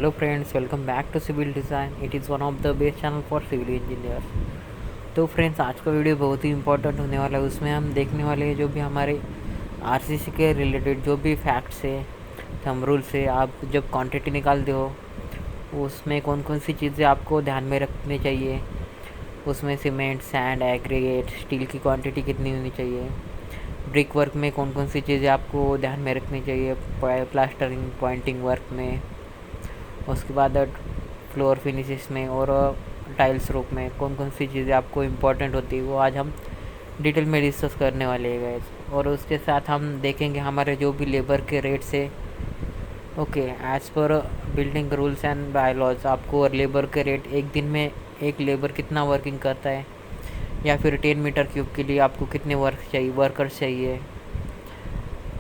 Hello friends, welcome back to Civil Design. It is one of the best channel for civil engineers. तो friends आज का video बहुत ही important होने वाला है। उसमें हम देखने वाले हैं जो भी हमारे आरसीसी के रिलेटेड जो भी फैक्ट्स है, थंब रूल से आप जब क्वांटिटी निकालते हो उसमें कौन कौन सी चीज़ें आपको ध्यान में रखनी चाहिए। उसमें सीमेंट, सैंड, एग्रीगेट, स्टील की क्वांटिटी कितनी होनी चाहिए, ब्रिक वर्क में कौन कौन सी चीज़ें आपको ध्यान में रखनी चाहिए, प्लास्टरिंग पॉइंटिंग वर्क में, उसके बाद फ्लोर फिनिशेस में और टाइल्स रूफ में कौन कौन सी चीज़ें आपको इम्पोर्टेंट होती है वो आज हम डिटेल में डिस्कस करने वाले हैं गाइस। और उसके साथ हम देखेंगे हमारे जो भी लेबर के रेट्स है। Okay, as per building rules and bylaws आपको लेबर के रेट एक दिन में एक लेबर कितना वर्किंग करता है, या फिर 10 मीटर क्यूब के लिए आपको कितने वर्कर्स चाहिए।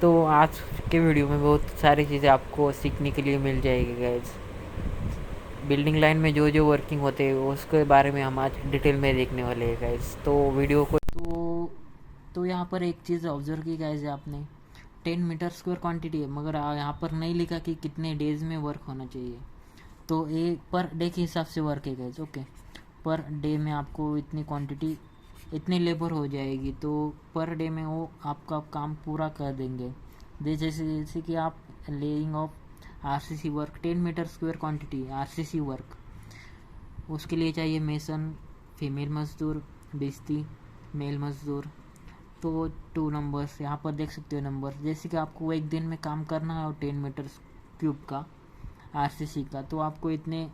तो आज के वीडियो में बहुत सारी चीज़ें आपको सीखने के लिए मिल जाएगी गाइस। बिल्डिंग लाइन में जो जो वर्किंग होते हैं उसके बारे में हम आज डिटेल में देखने वाले हैं गाइस। तो वीडियो को तो यहाँ पर एक चीज़ ऑब्जर्व की गाइस, आपने 10 मीटर स्क्वायर क्वांटिटी है, मगर यहाँ पर नहीं लिखा कि कितने डेज में वर्क होना चाहिए। तो ये पर डे के हिसाब से वर्क है गाइस। ओके, पर डे में आपको इतनी क्वांटिटी इतनी लेबर हो जाएगी, तो पर डे में वो आपका काम पूरा कर देंगे। जैसे जैसे कि आप laying of RCC work 10 metre square quantity RCC work, उसके लिए चाहिए मेसन, फीमेल मजदूर, बिस्ती, मेल मजदूर। तो 2 नंबर्स यहाँ पर देख सकते हो नंबर। जैसे कि आपको एक दिन में काम करना है और 10 मीटर क्यूब का आरसीसी का, तो आपको इतने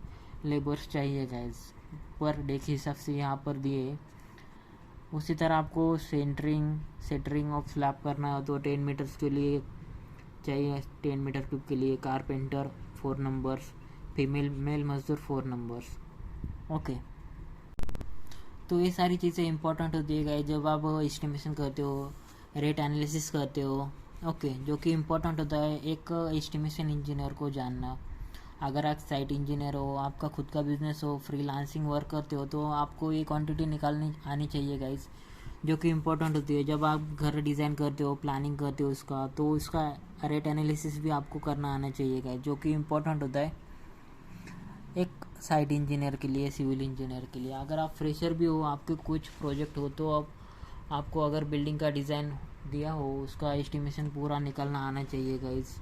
लेबर्स चाहिए गाइस पर डे के हिसाब से यहाँ पर दिए। उसी तरह आपको सेंटरिंग ऑफ स्लैब करना हो तो 10 मीटर्स के लिए चाहिए, 10 मीटर क्यूब के लिए कारपेंटर 4 नंबर्स, मेल मजदूर 4 नंबर्स। ओके, तो ये सारी चीज़ें इंपॉर्टेंट होती है गाइस जब आप एस्टिमेशन करते हो, रेट एनालिसिस करते हो। ओके, जो कि इम्पोर्टेंट होता है एक एस्टिमेशन इंजीनियर को जानना। अगर आप साइट इंजीनियर हो, आपका खुद का बिजनेस हो, फ्रीलांसिंग वर्क करते हो, तो आपको ये क्वांटिटी निकालनी आनी चाहिए गाइस, जो कि इम्पोर्टेंट होती है। जब आप घर डिज़ाइन करते हो, प्लानिंग करते हो उसका, तो उसका रेट एनालिसिस भी आपको करना आना चाहिए गाइस, जो कि इम्पोर्टेंट होता है एक साइट इंजीनियर के लिए, सिविल इंजीनियर के लिए। अगर आप फ्रेशर भी हो, आपके कुछ प्रोजेक्ट हो, तो आपको अगर बिल्डिंग का डिज़ाइन दिया हो उसका एस्टिमेशन पूरा निकालना आना चाहिए गाइस।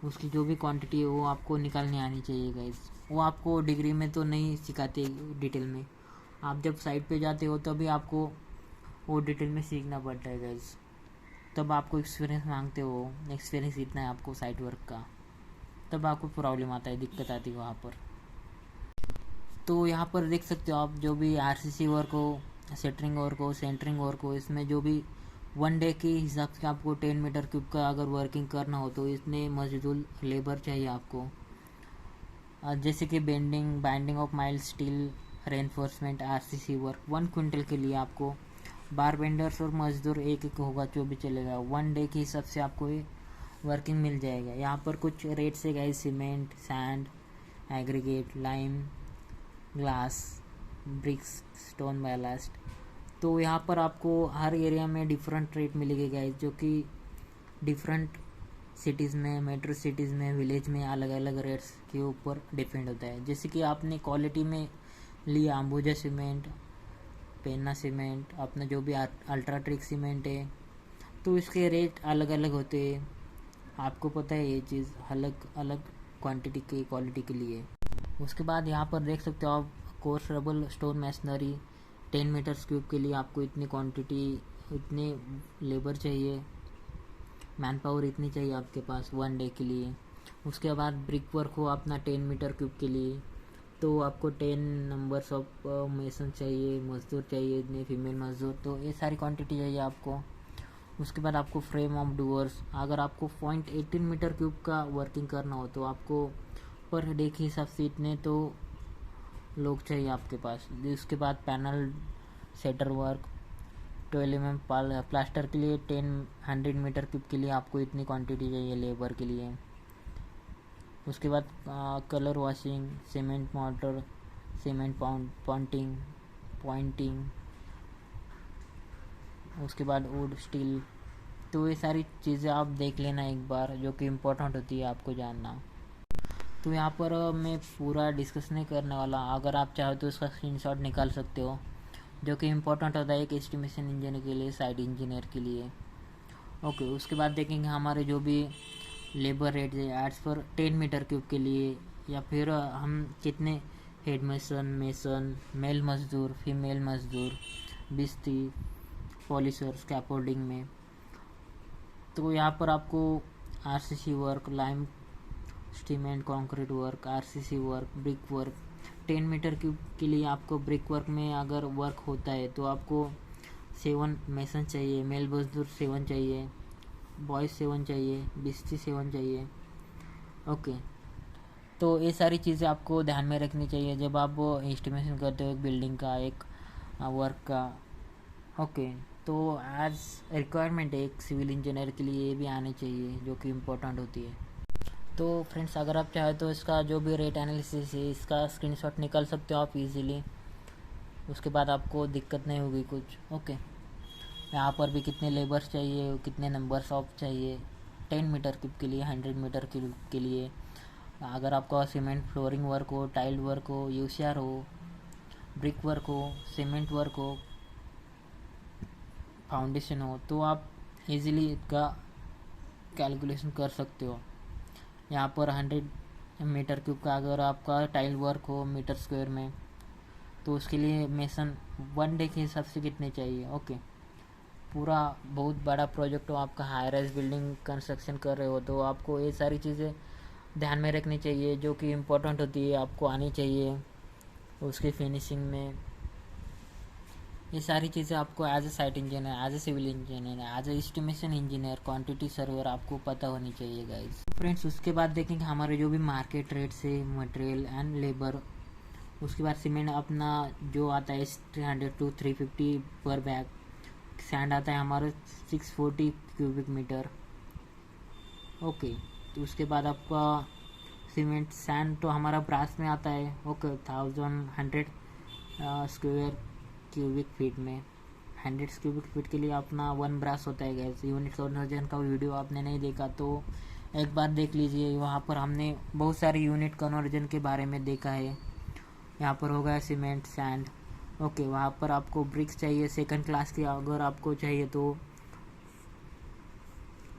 उसकी जो भी क्वांटिटी है वो आपको निकालनी आनी चाहिए गाइस। वो आपको डिग्री में तो नहीं सिखाते डिटेल में, आप जब साइट पे जाते हो तभी आपको वो डिटेल में सीखना पड़ता है गाइस। तब आपको एक्सपीरियंस मांगते हो, एक्सपीरियंस इतना है आपको साइट वर्क का, तब आपको प्रॉब्लम आता है, दिक्कत आती है वहाँ पर। तो यहाँ पर देख सकते हो आप जो भी आरसीसी वर्क हो, सेटरिंग वर्क हो, सेंटरिंग वर्क हो, इसमें जो भी 1 डे के हिसाब से आपको 10 मीटर क्यूब का अगर वर्किंग करना हो तो इसमें मजदूर लेबर चाहिए आपको। जैसे कि binding of mile steel reinforcement RCC work 1 quintal के लिए आपको बार बेंडर्स और मजदूर एक एक होगा जो भी चलेगा। 1 डे के हिसाब से आपको ये वर्किंग मिल जाएगा। यहाँ पर कुछ रेट्स है guys, cement, sand, aggregate, lime, glass, bricks, stone ballast. तो यहाँ पर आपको हर एरिया में डिफरेंट रेट मिलेगी गाइस, जो कि डिफरेंट सिटीज़ में, मेट्रो सिटीज़ में, विलेज में अलग अलग रेट्स के ऊपर डिपेंड होता है। जैसे कि आपने क्वालिटी में लिया अंबुजा सीमेंट, पेन्ना सीमेंट, अपना जो भी अल्ट्राटेक सीमेंट है, तो इसके रेट अलग अलग होते हैं। आपको पता है ये चीज़, अलग अलग क्वांटिटी की क्वालिटी के लिए। उसके बाद यहाँ पर देख सकते हो आप coarse rubble stone masonry 10 metres cube के लिए आपको इतनी क्वांटिटी, इतने लेबर चाहिए, मैन पावर इतनी चाहिए आपके पास 1 डे के लिए। उसके बाद ब्रिक वर्क हो अपना 10 मीटर क्यूब के लिए, तो आपको 10 नंबर्स ऑफ मेसन चाहिए, मजदूर चाहिए इतने, फीमेल मजदूर, तो ये सारी क्वांटिटी चाहिए आपको। उसके बाद आपको फ्रेम ऑफ डूअर्स, अगर आपको 0.18 मीटर क्यूब का वर्किंग करना हो तो आपको पर डे के हिसाब से इतने तो लोग चाहिए आपके पास। उसके बाद पैनल सेटर वर्क 12 प्लास्टर के लिए 100 मीटर क्यूब के लिए आपको इतनी क्वांटिटी चाहिए लेबर के लिए। उसके बाद colour washing, cement mortar, cement pointing, उसके बाद वुड स्टील। तो ये सारी चीज़ें आप देख लेना एक बार, जो कि इम्पोर्टेंट होती है आपको जानना। तो यहाँ पर मैं पूरा डिस्कस नहीं करने वाला, अगर आप चाहो तो उसका स्क्रीनशॉट निकाल सकते हो, जो कि इम्पोर्टेंट होता है एक एस्टिमेशन इंजीनियर के लिए, साइट इंजीनियर के लिए। ओके, उसके बाद देखेंगे हमारे जो भी लेबर रेट है एड्स पर 10 मीटर क्यूब के लिए, या फिर हम कितने हेड मेसन, मेल मजदूर, फीमेल मजदूर, बिस्ती, पॉलिशर, स्कैफोल्डिंग में। तो यहाँ पर आपको RCC work, lime cement concrete work, RCC work, brick work, 10 metre cube के लिए आपको ब्रिक वर्क में अगर वर्क होता है तो आपको 7 मेसन चाहिए, मेल मजदूर 7 चाहिए, बॉयज़ 7 चाहिए, बिस्ती 7 चाहिए। ओके, तो ये सारी चीज़ें आपको ध्यान में रखनी चाहिए जब आप एस्टिमेशन करते हो एक बिल्डिंग का, एक वर्क का। ओके, तो एज रिक्वायरमेंट है एक सिविल इंजीनियर के लिए ये भी आनी चाहिए, जो कि इम्पोर्टेंट होती है। तो फ्रेंड्स, अगर आप चाहें तो इसका जो भी रेट एनालिसिस है इसका स्क्रीनशॉट निकाल सकते हो आप इजीली, उसके बाद आपको दिक्कत नहीं होगी कुछ। ओके, यहाँ पर भी कितने लेबर्स चाहिए, कितने नंबर्स ऑफ चाहिए 10 मीटर क्यूब के लिए, 100 मीटर क्यूब के लिए। अगर आपका सीमेंट फ्लोरिंग वर्क हो, टाइल वर्क हो, यूसीआर हो, ब्रिक वर्क हो, सीमेंट वर्क हो, फाउंडेशन हो, तो आप इजीली इसका कैलकुलेशन कर सकते हो। यहाँ पर 100 मीटर क्यूब का अगर आपका टाइल वर्क हो मीटर स्क्वायर में, तो उसके लिए मेसन 1 डे के हिसाब से कितने चाहिए। ओके, पूरा बहुत बड़ा प्रोजेक्ट हो, आपका हाई राइज बिल्डिंग कंस्ट्रक्शन कर रहे हो, तो आपको ये सारी चीज़ें ध्यान में रखनी चाहिए, जो कि इम्पोर्टेंट होती है, आपको आनी चाहिए उसकी फिनिशिंग में। ये सारी चीज़ें आपको as a site engineer, as a civil engineer, as a estimation engineer, quantity surveyor आपको पता होनी चाहिए गाइज। फ्रेंड्स, उसके बाद देखेंगे हमारे जो भी मार्केट रेट्स है मटेरियल एंड लेबर। उसके बाद सीमेंट अपना जो आता है 300 to 350 पर बैग। सैंड आता है हमारा 640 क्यूबिक मीटर। ओके, तो उसके बाद आपका सीमेंट सैंड तो हमारा ब्रास में आता है। ओके, 1100 स्क्वायर क्यूबिक फीट में। 100 क्यूबिक फीट के लिए अपना 1 ब्रास होता है गैस। यूनिट कन्वर्जन का वीडियो आपने नहीं देखा तो एक बार देख लीजिए, वहाँ पर हमने बहुत सारे यूनिट कन्वर्जन के बारे में देखा है। यहाँ पर हो गया सीमेंट, सैंड। ओके, वहाँ पर आपको ब्रिक्स चाहिए सेकंड क्लास की, अगर आपको चाहिए तो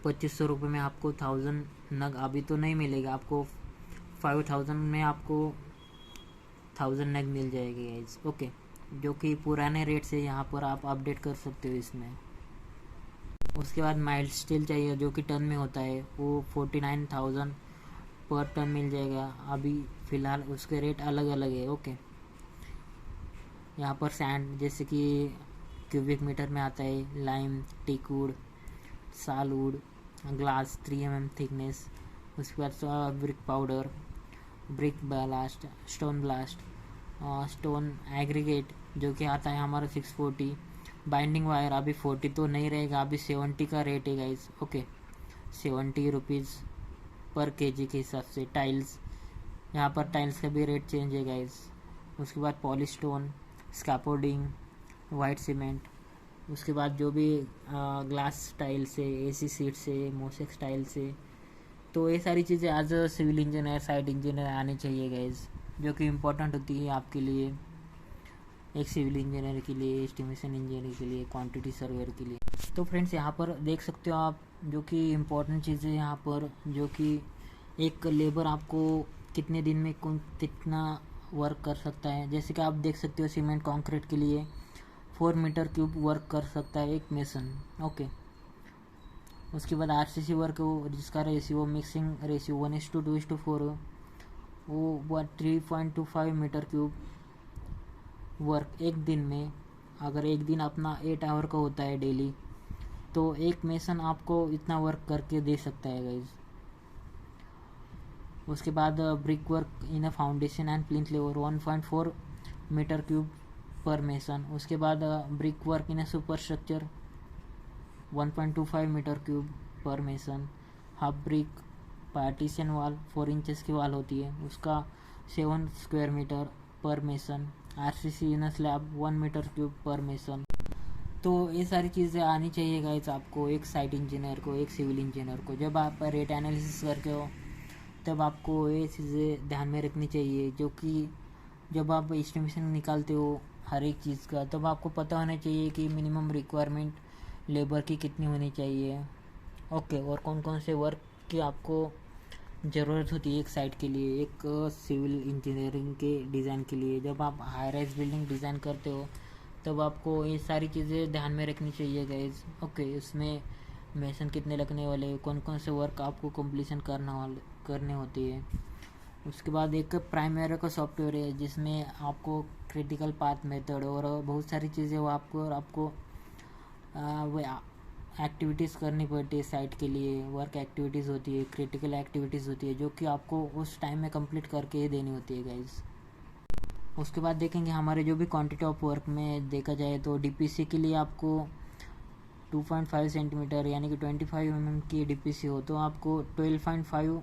2500 रुपये में आपको 1000 नग अभी तो नहीं मिलेगा आपको, 5000 में आपको 1000 नग मिल जाएगी गाइस। ओके, जो कि पुराने रेट से यहाँ पर आप अपडेट कर सकते हो इसमें। उसके बाद माइल्ड स्टील चाहिए जो कि टन में होता है, वो 49,000 पर टन मिल जाएगा। अभी फ़िलहाल उसके रेट अलग अलग है। ओके, यहाँ पर सैंड जैसे कि क्यूबिक मीटर में आता है, lime, teakwood, salwood, glass 3 mm thickness. उसके बाद brick powder, brick ballast, stone ballast, stone aggregate जो कि आता है हमारा 640। बाइंडिंग वायर अभी 40 तो नहीं रहेगा, अभी 70 का रेट है गाइस। ओके, 70 रुपीज़ पर केजी के हिसाब से। टाइल्स, यहाँ पर टाइल्स का भी रेट चेंज है गाइस। उसके बाद polish stone, scaffolding, white cement. उसके बाद जो भी ग्लास टाइल से, एसी सीट से, मोसेक्स टाइल से, तो ये सारी चीज़ें as a civil engineer, site engineer आनी चाहिए गाइस, जो कि इम्पोर्टेंट होती है आपके लिए, एक सिविल इंजीनियर के लिए, एस्टिमेशन इंजीनियर के लिए, क्वांटिटी सर्वेयर के लिए। तो फ्रेंड्स, यहाँ पर देख सकते हो आप, जो कि इम्पोर्टेंट चीज़ें यहाँ पर, जो कि एक लेबर आपको कितने दिन में कितना वर्क कर सकता है। जैसे कि आप देख सकते हो सीमेंट कंक्रीट के लिए 4 मीटर क्यूब वर्क कर सकता है एक मेसन। ओके, उसके बाद आरसीसी वर्क हो जिसका रेशियो, मिक्सिंग रेशियो 1:2:4 हो, वो 3.25 मीटर क्यूब वर्क एक दिन में। अगर एक दिन अपना 8 आवर का होता है डेली, तो एक मेसन आपको इतना वर्क करके दे सकता है गाइज। उसके बाद brick work in a foundation and plinth level 1.4 metre cube पर मेसन। उसके बाद brick work in a superstructure 1.25 metre cube पर mason. Half brick partition wall 4 inches की वाल होती है, उसका 7 स्क्वायर मीटर पर mason. RCC in slab 1 metre cube पर मेसन। तो ये सारी चीज़ें आनी चाहिए गाइस आपको, एक साइट इंजीनियर को, एक सिविल इंजीनियर को। जब आप रेट एनालिसिस करके हो तब आपको ये चीज़ें ध्यान में रखनी चाहिए, जो कि जब आप एस्टिमेशन निकालते हो हर एक चीज़ का, तब आपको पता होना चाहिए कि मिनिमम रिक्वायरमेंट लेबर की कितनी होनी चाहिए। ओके, और कौन कौन से वर्क की आपको ज़रूरत होती है एक साइट के लिए, एक सिविल इंजीनियरिंग के डिज़ाइन के लिए। जब आप हाई राइज बिल्डिंग डिज़ाइन करते हो तब आपको ये सारी चीज़ें ध्यान में रखनी चाहिए गाइज। ओके, इसमें मेसन कितने लगने वाले, कौन कौन से वर्क आपको कंप्लीशन करने होती है। उसके बाद एक प्राइमरी का सॉफ्टवेयर है जिसमें आपको क्रिटिकल पाथ मेथड और बहुत सारी चीज़ें वो आपको वो एक्टिविटीज़ करनी पड़ती है साइट के लिए। वर्क एक्टिविटीज़ होती है, क्रिटिकल एक्टिविटीज़ होती है, जो कि आपको उस टाइम में कंप्लीट करके ही देनी होती है गाइज। उसके बाद देखेंगे हमारे जो भी क्वांटिटी ऑफ वर्क में देखा जाए तो डीपीसी के लिए आपको 2.5 सेंटीमीटर यानी कि 25 की डीपीसी हो तो आपको 12.5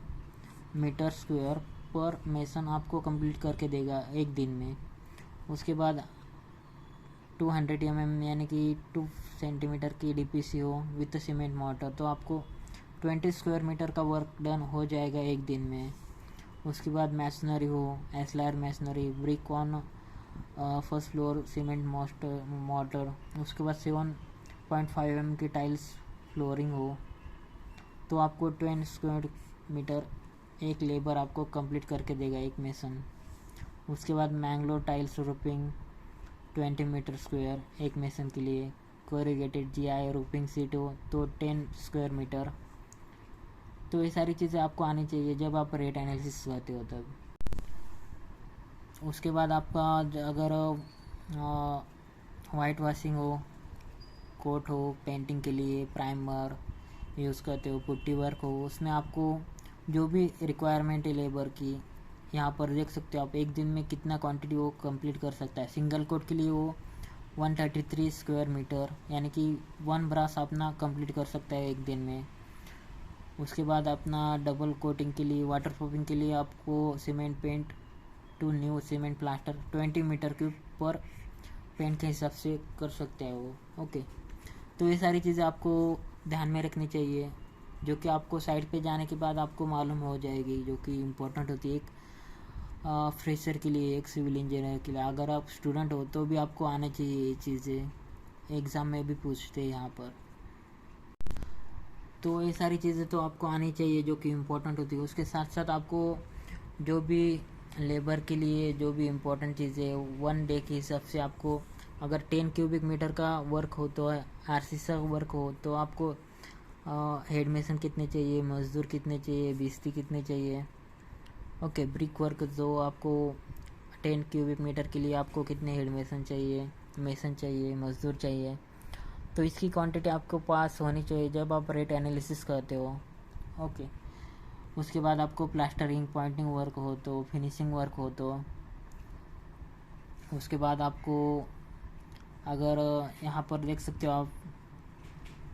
मीटर स्क्वायर पर मेसन आपको कंप्लीट करके देगा एक दिन में। उसके बाद 200 यानी कि 2 सेंटीमीटर की डीपीसी हो विथ सीमेंट मोटर तो आपको 20 स्क्वायर मीटर का वर्क डन हो जाएगा एक दिन में। उसके बाद मैसनरी हो, ashlar masonry, brick on first floor cement mortar. उसके बाद 7.5 की टाइल्स फ्लोरिंग हो तो आपको 20 स्क्वायर मीटर एक लेबर आपको कंप्लीट करके देगा एक मेसन। उसके बाद Mangalore tiles roofing 20 metre square एक मेसन के लिए। कोरिगेटेड जीआई रूपिंग सीट हो तो 10 स्क्वायर मीटर। तो ये सारी चीज़ें आपको आनी चाहिए जब आप रेट एनालिसिस करते हो तब। उसके बाद आपका अगर वाइट वॉशिंग हो, कोट हो, पेंटिंग के लिए प्राइमर यूज़ करते हो, पुट्टी वर्क हो, उसमें आपको जो भी रिक्वायरमेंट है लेबर की यहाँ पर देख सकते हो आप एक दिन में कितना क्वांटिटी वो कंप्लीट कर सकता है। सिंगल कोट के लिए वो 133 स्क्वायर मीटर यानी कि 1 ब्रास अपना कंप्लीट कर सकता है एक दिन में। उसके बाद अपना डबल कोटिंग के लिए, वाटर प्रूफिंग के लिए आपको cement paint to new cement plaster 20 metre cube पर पेंट के हिसाब से कर सकते हैं वो। ओके, तो ये सारी चीज़ें आपको ध्यान में रखनी चाहिए जो कि आपको साइट पे जाने के बाद आपको मालूम हो जाएगी, जो कि इम्पोर्टेंट होती है एक फ्रेशर के लिए, एक सिविल इंजीनियर के लिए। अगर आप स्टूडेंट हो तो भी आपको आना चाहिए ये चीज़ें, एग्ज़ाम में भी पूछते हैं यहाँ पर। तो ये सारी चीज़ें तो आपको आनी चाहिए जो कि इम्पोर्टेंट होती है। उसके साथ साथ आपको जो भी लेबर के लिए जो भी इम्पोर्टेंट चीज़ें 1 डे के हिसाब से आपको अगर 10 क्यूबिक मीटर का वर्क हो तो आरसीसी का वर्क हो तो आपको हेड मेसन कितने चाहिए, मजदूर कितने चाहिए, बिस्ती कितने चाहिए। ओके, ब्रिक वर्क जो आपको 10 क्यूबिक मीटर के लिए आपको कितने हेड मेसन चाहिए, मजदूर चाहिए। तो इसकी क्वांटिटी आपको पास होनी चाहिए जब आप रेट एनालिसिस करते हो। ओके, उसके बाद आपको प्लास्टरिंग, पॉइंटिंग वर्क हो तो, फिनिशिंग वर्क हो तो, उसके बाद आपको अगर यहाँ पर देख सकते हो आप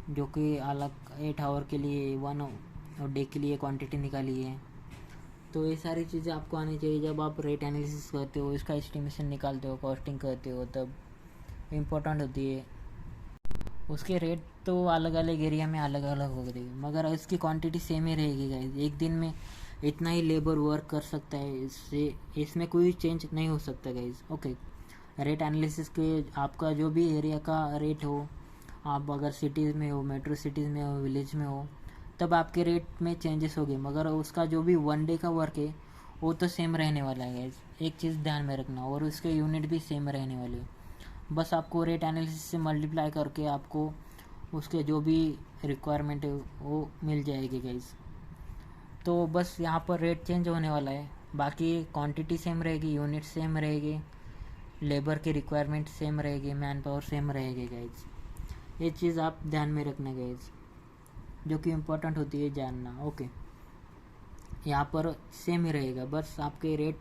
जो कि अलग 8 आवर के लिए 1 डे के लिए क्वांटिटी निकाली है। तो ये सारी चीज़ें आपको आनी चाहिए जब आप रेट एनालिसिस करते हो, इसका एस्टिमेशन निकालते हो, कॉस्टिंग करते हो, तब इम्पोर्टेंट होती है। उसके रेट तो अलग अलग एरिया में अलग अलग हो गई मगर इसकी क्वांटिटी सेम ही रहेगी गाइस। एक दिन में इतना ही लेबर वर्क कर सकता है, इसमें कोई चेंज नहीं हो सकता गाइस। ओके, रेट एनालिसिस के आपका जो भी एरिया का रेट हो, आप अगर सिटीज़ में हो, मेट्रो सिटीज़ में हो, विलेज में हो, तब आपके रेट में चेंजेस होगी मगर उसका जो भी 1 डे का वर्क है वो तो सेम रहने वाला है गाइस। एक चीज़ ध्यान में रखना, और उसके यूनिट भी सेम रहने वाले हैं। बस आपको रेट एनालिसिस से मल्टीप्लाई करके आपको उसके जो भी रिक्वायरमेंट है वो मिल जाएगी गाइस। तो बस यहाँ पर रेट चेंज होने वाला है, बाकी क्वांटिटी सेम रहेगी, यूनिट सेम रहेगी, लेबर की रिक्वायरमेंट सेम रहेगी, मैन पावर सेम रहेगी गाइस। ये चीज़ आप ध्यान में रखना गाइस, जो कि इम्पोर्टेंट होती है जानना। ओके, यहाँ पर सेम ही रहेगा, बस आपके रेट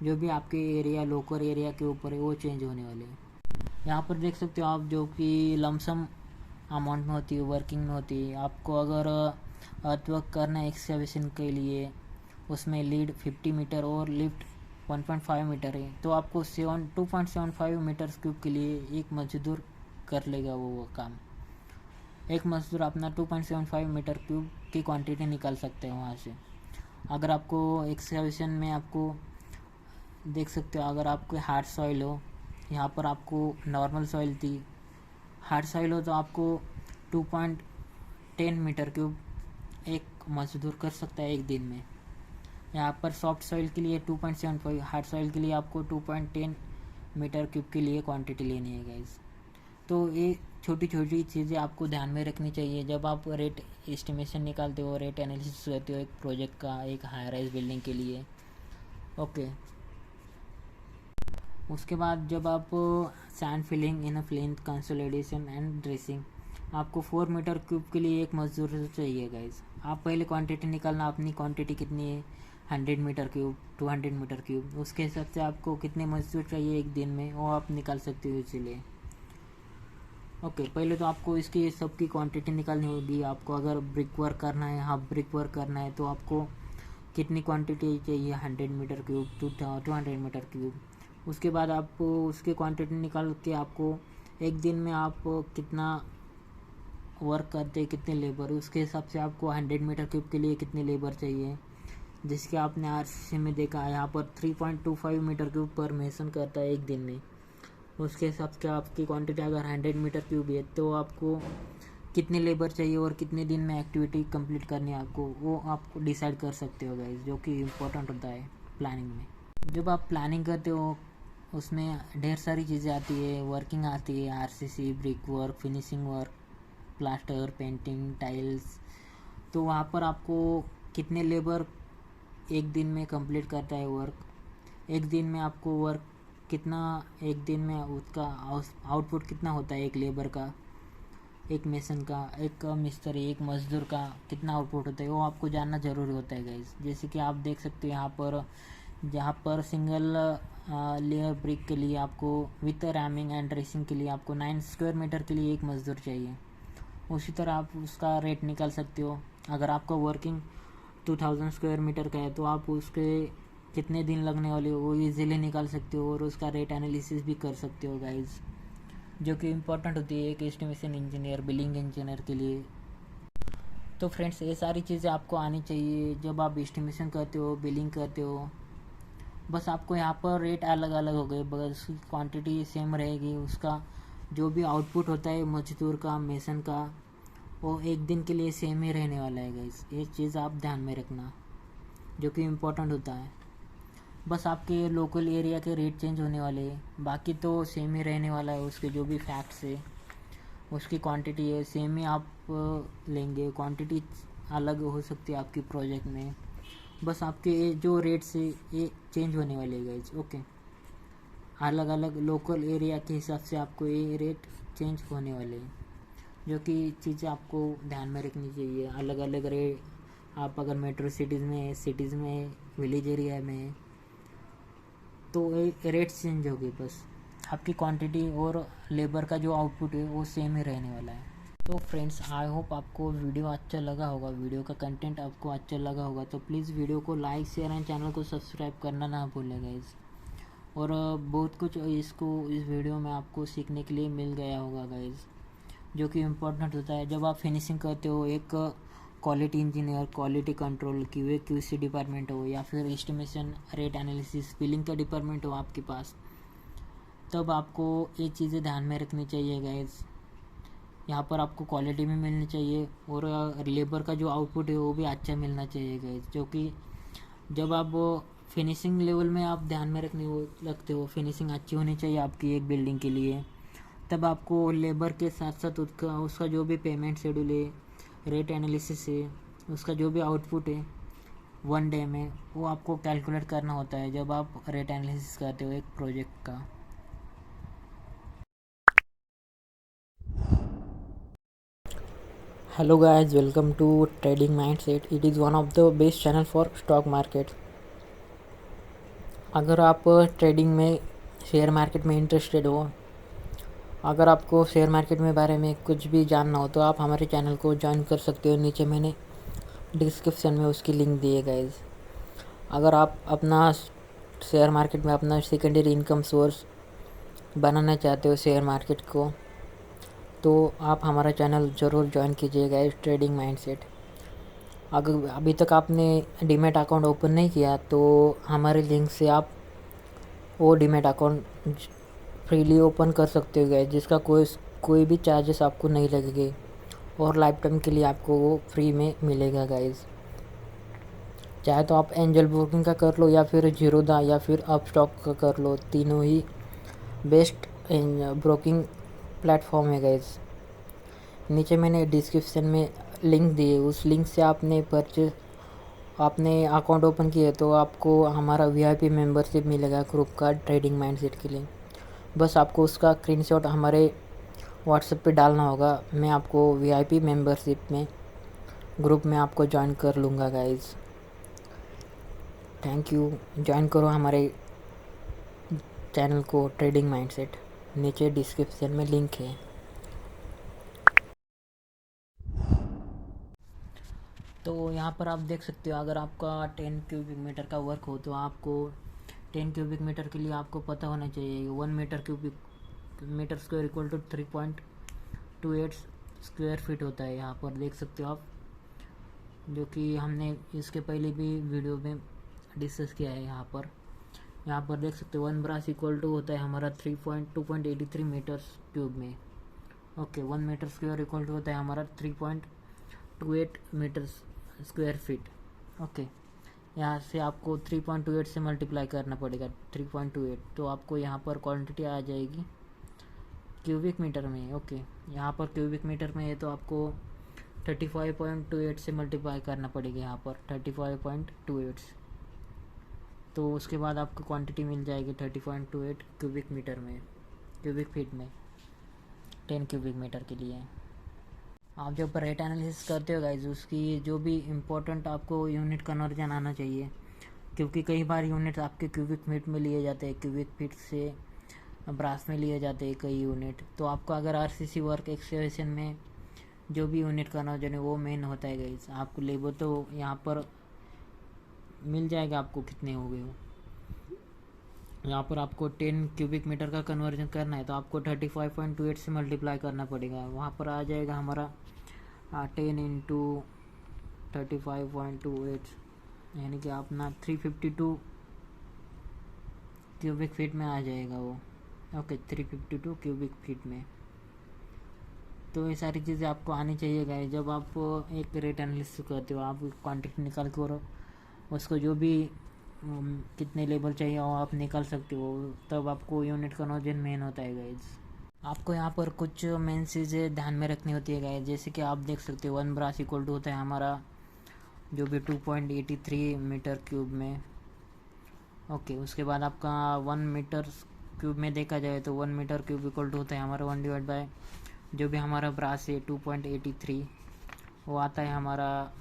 जो भी आपके एरिया, लोकल एरिया के ऊपर है वो चेंज होने वाले हैं। यहाँ पर देख सकते हो आप जो कि लमसम अमाउंट में होती है, वर्किंग में होती है। आपको अगर अर्थवर्क करना है एक्सकैवेशन के लिए, उसमें लीड 50 मीटर और लिफ्ट 1.5 मीटर है तो आपको 2.75 मीटर क्यूब के लिए एक मजदूर कर लेगा वो काम। एक मजदूर अपना 2.75 मीटर क्यूब की क्वांटिटी निकाल सकते हैं वहाँ से। अगर आपको एक्सकैवेशन में आपको देख सकते हो, अगर आपको हार्ड सॉइल हो, यहाँ पर आपको नॉर्मल सॉइल थी, हार्ड सॉइल हो तो आपको 2.10 मीटर क्यूब एक मजदूर कर सकता है एक दिन में। यहाँ पर सॉफ्ट सॉइल के लिए 2.75, हार्ड सॉइल के लिए आपको 2.10 मीटर क्यूब के लिए क्वांटिटी लेनी है गाइस। तो ये छोटी छोटी चीज़ें आपको ध्यान में रखनी चाहिए जब आप रेट एस्टिमेशन निकालते हो, रेट एनालिसिस करते हो एक प्रोजेक्ट का, एक हाई राइज बिल्डिंग के लिए। ओके, उसके बाद जब आप sand filling in plain consolidation and dressing, आपको 4 मीटर क्यूब के लिए एक मजदूर चाहिए गाइस। आप पहले क्वांटिटी निकालना, अपनी क्वांटिटी कितनी है, 100 मीटर क्यूब, 200 मीटर क्यूब, उसके हिसाब से आपको कितने मजदूर चाहिए एक दिन में वो आप निकाल सकते हो इसीलिए। ओके, पहले तो आपको इसकी सबकी क्वांटिटी निकालनी होगी। आपको अगर ब्रिक वर्क करना है, हाफ ब्रिक वर्क करना है, तो आपको कितनी क्वांटिटी चाहिए, 100 मीटर क्यूब, 200 मीटर क्यूब। उसके बाद आप उसकी क्वांटिटी निकाल के आपको एक दिन में आप कितना वर्क करते हैं, कितने लेबर, उसके हिसाब से आपको 100 मीटर क्यूब के लिए कितनी लेबर चाहिए। जिसके आपने आरसीसी में देखा है, यहाँ पर 3.25 मीटर क्यूब पर मेसन करता है एक दिन में। उसके हिसाब से आपकी क्वांटिटी अगर 100 मीटर क्यूब है तो आपको कितने लेबर चाहिए और कितने दिन में एक्टिविटी कंप्लीट करनी है आपको, वो आप डिसाइड कर सकते हो गाइस, जो कि इम्पोर्टेंट होता है प्लानिंग में। जब आप प्लानिंग करते हो उसमें ढेर सारी चीज़ें आती है, वर्किंग आती है, RCC, brick work, finishing work, plaster, painting, tiles. तो वहाँ पर आपको कितने लेबर एक दिन में कंप्लीट करता है वर्क, एक दिन में आपको वर्क कितना, एक दिन में उसका आउटपुट कितना होता है एक लेबर का, एक मेसन का, एक मिस्त्री, एक मजदूर का कितना आउटपुट होता है, वो आपको जानना ज़रूरी होता है गाइस। जैसे कि आप देख सकते हो यहाँ पर, जहाँ पर सिंगल लेयर ब्रिक के लिए आपको विथ रैमिंग एंड ड्रेसिंग के लिए आपको 9 स्क्वायर मीटर के लिए एक मजदूर चाहिए। उसी तरह आप उसका रेट निकाल सकते हो। अगर आपका वर्किंग 2000 स्क्वायर मीटर का है तो आप उसके कितने दिन लगने वाले हो वो इजीली निकाल सकते हो और उसका रेट एनालिसिस भी कर सकते हो गाइस, जो कि इम्पोर्टेंट होती है एक एस्टिमेशन इंजीनियर, बिलिंग इंजीनियर के लिए। तो फ्रेंड्स, ये सारी चीज़ें आपको आनी चाहिए जब आप एस्टिमेशन करते हो, बिलिंग करते हो। बस आपको यहाँ पर रेट अलग अलग हो गए, बस उसकी क्वांटिटी सेम रहेगी, उसका जो भी आउटपुट होता है मजदूर का, मेसन का, वो एक दिन के लिए सेम ही रहने वाला है गाइस। ये चीज़ आप ध्यान में रखना, जो कि इम्पोर्टेंट होता है। बस आपके लोकल एरिया के रेट चेंज होने वाले हैं, बाकी तो सेम ही रहने वाला है। उसके जो भी फैक्ट्स है, उसकी क्वांटिटी है, सेम ही आप लेंगे। क्वांटिटी अलग हो सकती है आपकी प्रोजेक्ट में, बस आपके जो रेट्स है ये चेंज होने वाले हैं गाइस। ओके, अलग अलग लोकल एरिया के हिसाब से आपको ये रेट चेंज होने वाले हैं, जो कि चीज़ें आपको ध्यान में रखनी चाहिए। अलग अलग रेट, आप अगर मेट्रो सिटीज़ में, सिटीज़ में, विलेज एरिया में, तो रेट चेंज होगी, बस आपकी क्वांटिटी और लेबर का जो आउटपुट है वो सेम ही रहने वाला है। तो फ्रेंड्स, आई होप आपको वीडियो अच्छा लगा होगा, वीडियो का कंटेंट आपको अच्छा लगा होगा। तो प्लीज़ वीडियो को लाइक, शेयर एंड चैनल को सब्सक्राइब करना ना भूलें गाइस। और बहुत कुछ इस वीडियो में आपको सीखने के लिए मिल गया होगा गाइस, जो कि इम्पोर्टेंट होता है जब आप फिनिशिंग करते हो। एक quality engineer, quality control, QA/QC department हो, या फिर एस्टिमेशन, रेट एनालिसिस, बिलिंग का डिपार्टमेंट हो आपके पास, तब आपको ये चीज़ें ध्यान में रखनी चाहिए गाइस। यहाँ पर आपको क्वालिटी भी मिलनी चाहिए और लेबर का जो आउटपुट है वो भी अच्छा मिलना चाहिए गाइस, जो कि जब आप फिनिशिंग लेवल में आप ध्यान में रखते हो, फिनिशिंग अच्छी होनी चाहिए आपकी एक बिल्डिंग के लिए, तब आपको लेबर के साथ साथ उसका जो भी पेमेंट शेड्यूल है, रेट एनालिसिस है, उसका जो भी आउटपुट है 1 डे में, वो आपको कैलकुलेट करना होता है जब आप रेट एनालिसिस करते हो एक प्रोजेक्ट का। Hello guys, welcome to Trading Mindset. It is one of the best channel for stock market. अगर आप ट्रेडिंग में, शेयर मार्केट में इंटरेस्टेड हो, अगर आपको शेयर मार्केट में बारे में कुछ भी जानना हो तो आप हमारे चैनल को ज्वाइन कर सकते हो। नीचे मैंने डिस्क्रिप्शन में उसकी लिंक दी है गाइज। अगर आप अपना शेयर मार्केट में अपना सेकेंडरी इनकम सोर्स बनाना चाहते हो शेयर मार्केट को, तो आप हमारा चैनल ज़रूर ज्वाइन कीजिएगा, ट्रेडिंग माइंडसेट। अगर अभी तक आपने डीमैट अकाउंट ओपन नहीं किया तो हमारे लिंक से आप वो डीमैट अकाउंट फ्रीली ओपन कर सकते हो गाइस, जिसका कोई भी चार्जेस आपको नहीं लगेंगे और लाइफ टाइम के लिए आपको वो फ्री में मिलेगा गाइस। चाहे तो आप एंजल ब्रोकिंग का कर लो या फिर जीरोदा या फिर अपस्टॉक का कर लो, तीनों ही बेस्ट ब्रोकिंग प्लेटफॉर्म है गाइस। नीचे मैंने डिस्क्रिप्शन में लिंक दिए, उस लिंक से आपने अकाउंट ओपन किया तो आपको हमारा वीआईपी मेंबरशिप मिलेगा ग्रुप का ट्रेडिंग माइंडसेट के लिए। बस आपको उसका स्क्रीनशॉट हमारे व्हाट्सएप पे डालना होगा, मैं आपको वीआईपी मेंबरशिप में ग्रुप में आपको ज्वाइन कर लूँगा गाइस। थैंक यू, ज्वाइन करो हमारे चैनल को ट्रेडिंग माइंडसेट, नीचे डिस्क्रिप्शन में लिंक है। तो यहाँ पर आप देख सकते हो, अगर आपका 10 क्यूबिक मीटर का वर्क हो तो आपको 10 क्यूबिक मीटर के लिए आपको पता होना चाहिए 1 metre cubic metre square equal to 3.28 square feet होता है। यहाँ पर देख सकते हो आप, जो कि हमने इसके पहले भी वीडियो में डिस्कस किया है। यहाँ पर देख सकते हो 1 ब्रास इक्वल टू होता है हमारा 2.83 मीटर क्यूब में। Okay, 1 metre square equal to होता है हमारा 3.28 मीटर स्क्वायर फीट। ओके, यहाँ से आपको 3.28 से मल्टीप्लाई करना पड़ेगा 3.28, तो आपको यहाँ पर क्वांटिटी आ जाएगी क्यूबिक मीटर में। ओके, यहाँ पर क्यूबिक मीटर में है तो आपको 35.28 से मल्टीप्लाई करना पड़ेगा यहाँ पर 35.28, तो उसके बाद आपको क्वांटिटी मिल जाएगी 30.28 क्यूबिक मीटर में, क्यूबिक फीट में 10 क्यूबिक मीटर के लिए। आप जब रेट एनालिसिस करते हो गाइज, उसकी जो भी इम्पोर्टेंट आपको यूनिट कन्वर्जन आना चाहिए, क्योंकि कई बार यूनिट आपके क्यूबिक फीट में लिए जाते हैं, क्यूबिक फीट से ब्रास में लिए जाते हैं कई यूनिट। तो आपको अगर आरसीसी वर्क एक्सकेवेशन में जो भी यूनिट कन्वर्जन है वो मेन होता है गाइज। आपको लेबर तो यहाँ पर मिल जाएगा आपको कितने हो गए हो। यहाँ पर आपको 10 क्यूबिक मीटर का कन्वर्जन करना है तो आपको 35.28 से मल्टीप्लाई करना पड़ेगा। वहाँ पर आ जाएगा हमारा 10 इंटू 35.28, यानी कि अपना 352 क्यूबिक फीट में आ जाएगा वो। ओके, 352 क्यूबिक फीट में। तो ये सारी चीज़ें आपको आनी चाहिए गाइस। जब आप एक रेट एनालिसिस करते हो, आप क्वांटिटी निकाल के और उसको जो भी कितने लेबल चाहिए वो आप निकाल सकते हो, तब आपको यूनिट कन्वर्जन मेन होता है गाइज। आपको यहाँ पर कुछ मेन चीज़ें ध्यान में रखनी होती है गाइज, जैसे कि आप देख सकते हो 1 ब्रास इक्वल टू होता है हमारा जो भी 2.83 मीटर क्यूब में। ओके, उसके बाद आपका 1 मीटर क्यूब में देखा जाए तो 1 मीटर क्यूब इक्वल टू होता है हमारा 1 डिवाइड बाय जो भी हमारा ब्रास है 2.83, वो आता है हमारा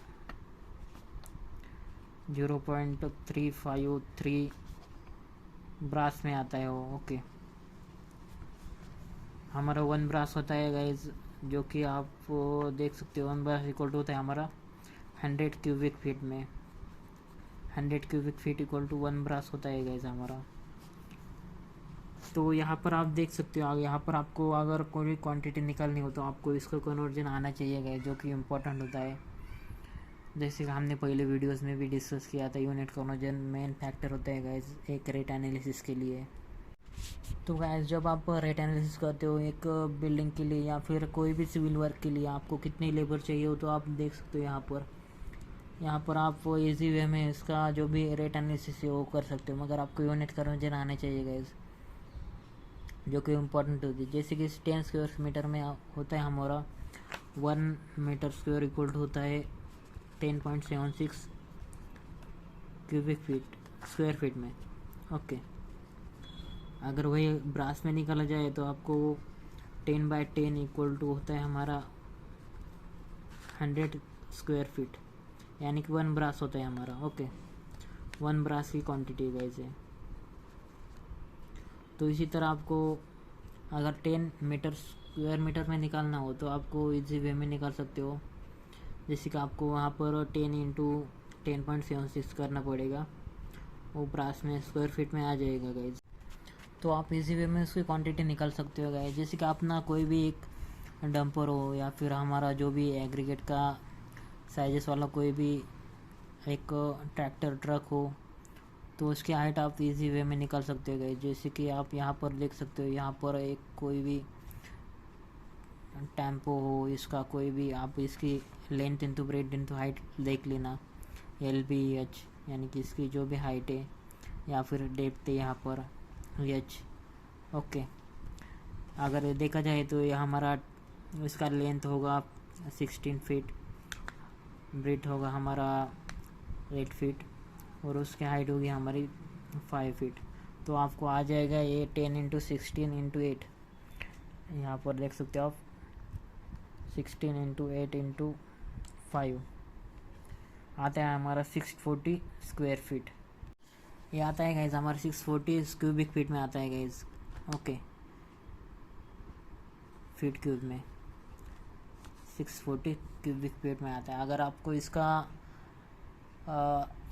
0.353 ब्रास में आता है वो। ओके, हमारा 1 ब्रास होता है गाइज, जो कि आप देख सकते हो 1 ब्रास इक्वल टू होता है हमारा 100 क्यूबिक फीट में। 100 cubic feet equal to 1 brass होता है गाइज हमारा। तो यहाँ पर आप देख सकते हो, यहाँ पर आपको अगर कोई क्वांटिटी निकालनी हो तो आपको इसका कन्वर्जन आना चाहिए गाइज, जो कि इम्पोर्टेंट होता है। जैसे कि हमने पहले वीडियोस में भी डिस्कस किया था, यूनिट कन्वर्जन मेन फैक्टर होता है गाइज एक रेट एनालिसिस के लिए। तो गाइज जब आप रेट एनालिसिस करते हो एक बिल्डिंग के लिए या फिर कोई भी सिविल वर्क के लिए, आपको कितनी लेबर चाहिए हो तो आप देख सकते हो यहाँ पर आप इजी वे में इसका जो भी रेट एनालिसिस है वो कर सकते हो, मगर आपको यूनिट कन्वर्जन आने चाहिए गाइज, जो कि इम्पोर्टेंट होती है। जैसे कि 10 स्क्वायर मीटर में होता है हमारा 1 मीटर स्क्वायर इक्वल टू होता है 10.76 क्यूबिक फीट स्क्वायर फीट में। ओके, अगर वही ब्रास में निकाला जाए तो आपको 10/10 इक्वल टू होता है हमारा 100 स्क्वायर फीट, यानी कि 1 ब्रास होता है हमारा। ओके, 1 ब्रास की क्वांटिटी गाइस है। तो इसी तरह आपको अगर 10 मीटर स्क्वायर मीटर में निकालना हो तो आपको इजी वे में निकाल सकते हो। जैसे कि आपको वहाँ पर 10 इंटू 10.76 करना पड़ेगा, वो ब्रास में स्क्वायर फीट में आ जाएगा गाइज। तो आप इजी वे में उसकी क्वांटिटी निकाल सकते हो गाइज। जैसे कि अपना कोई भी एक डंपर हो या फिर हमारा जो भी एग्रीगेट का साइजेस वाला कोई भी एक ट्रैक्टर ट्रक हो तो उसकी हाइट आप इजी वे में निकाल सकते हो गाइस। जैसे कि आप यहाँ पर देख सकते हो, यहाँ पर एक कोई भी टेम्पो हो, इसका कोई भी आप इसकी length into breadth into height देख लेना, LBH यानी कि इसकी जो भी हाइट है या फिर डेप्थ है यहाँ पर H। ओके, अगर देखा जाए तो ये हमारा इसका लेंथ होगा 16 फीट, ब्रेथ होगा हमारा 8 फीट और उसकी हाइट होगी हमारी 5 फीट। तो आपको आ जाएगा ये 10 इंटू 16 इंटू 8, यहाँ पर देख सकते हो आप 16 इंटू 8 इंटू 5 आता है हमारा 640 स्क्वायर फीट। ये आता है गाइज हमारा 640 क्यूबिक फीट में आता है गाइज। ओके, फीट क्यूब में 640 क्यूबिक फीट में आता है। अगर आपको इसका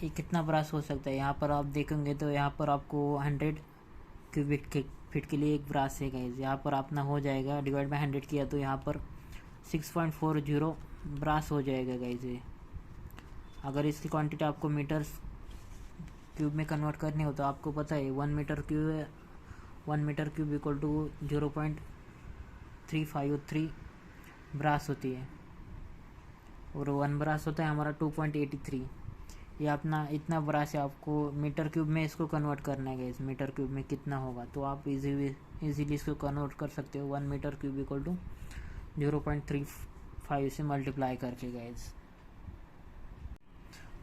ये कितना ब्रास हो सकता है, यहाँ पर आप देखेंगे तो यहाँ पर आपको 100 क्यूबिक फीट के लिए एक ब्रास है गाइज। यहाँ पर अपना हो जाएगा डिवाइड बाय 100 किया तो यहाँ पर 6.40 ब्रास हो जाएगा गाइज ये। अगर इसकी क्वांटिटी आपको मीटर्स क्यूब में कन्वर्ट करनी हो तो आपको पता है 1 metre cube equal to 0.353 brass होती है और 1 ब्रास होता है हमारा 2.83। ये अपना इतना ब्रास है, आपको मीटर क्यूब में इसको कन्वर्ट करना है गाइस। मीटर क्यूब में कितना होगा तो आप इजीली इसको कन्वर्ट कर सकते हो। 1 मीटर क्यूब इक्वल टू 0.35 से मल्टीप्लाई करके गाइस।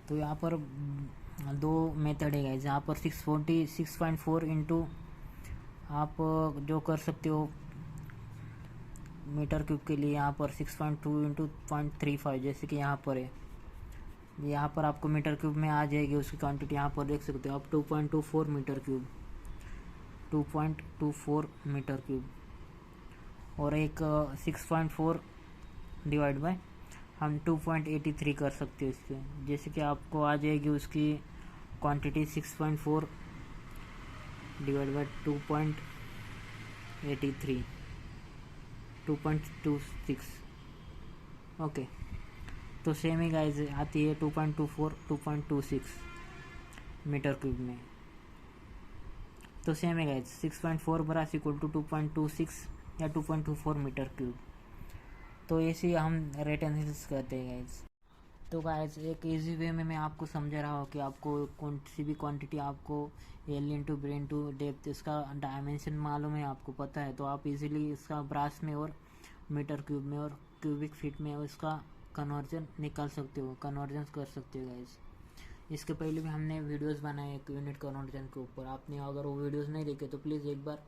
तो यहाँ पर दो मेथड है गाइस। यहाँ पर 6.4 इंटू आप जो कर सकते हो मीटर क्यूब के लिए, यहाँ पर 6.2 इंटू 0.35 जैसे कि यहाँ पर है। यहाँ पर आपको मीटर क्यूब में आ जाएगी उसकी क्वांटिटी। यहाँ पर देख सकते हो आप 2.24 मीटर क्यूब, 2.24 मीटर क्यूब और एक 6.4 डिवाइड बाय हम 2.83 कर सकते हो इससे। जैसे कि आपको आ जाएगी उसकी क्वांटिटी 6.4 डिवाइड बाय 2.83, 2.26। ओके, तो सेम ही गाइस आती है 2.24, 2.26 मीटर क्यूब में। तो सेम है गाइस 6.4 ब्रास इक्वल टू 2.26 या 2.24 मीटर क्यूब। तो ऐसे हम रेट एनालिसिस करते हैं गाइस। तो गाइस एक इजी वे में मैं आपको समझा रहा हूँ कि आपको कौन सी भी क्वांटिटी आपको L into brain into depth इसका डायमेंशन मालूम है, आपको पता है, तो आप इजीली इसका ब्रास में और मीटर क्यूब में और क्यूबिक फीट में इसका कन्वर्जन निकाल सकते हो, कन्वर्जन कर सकते हो गाइस। इसके पहले भी हमने वीडियोस बनाए एक यूनिट कन्वर्जन के ऊपर। आपने अगर वो वीडियोस नहीं देखे तो प्लीज़ एक बार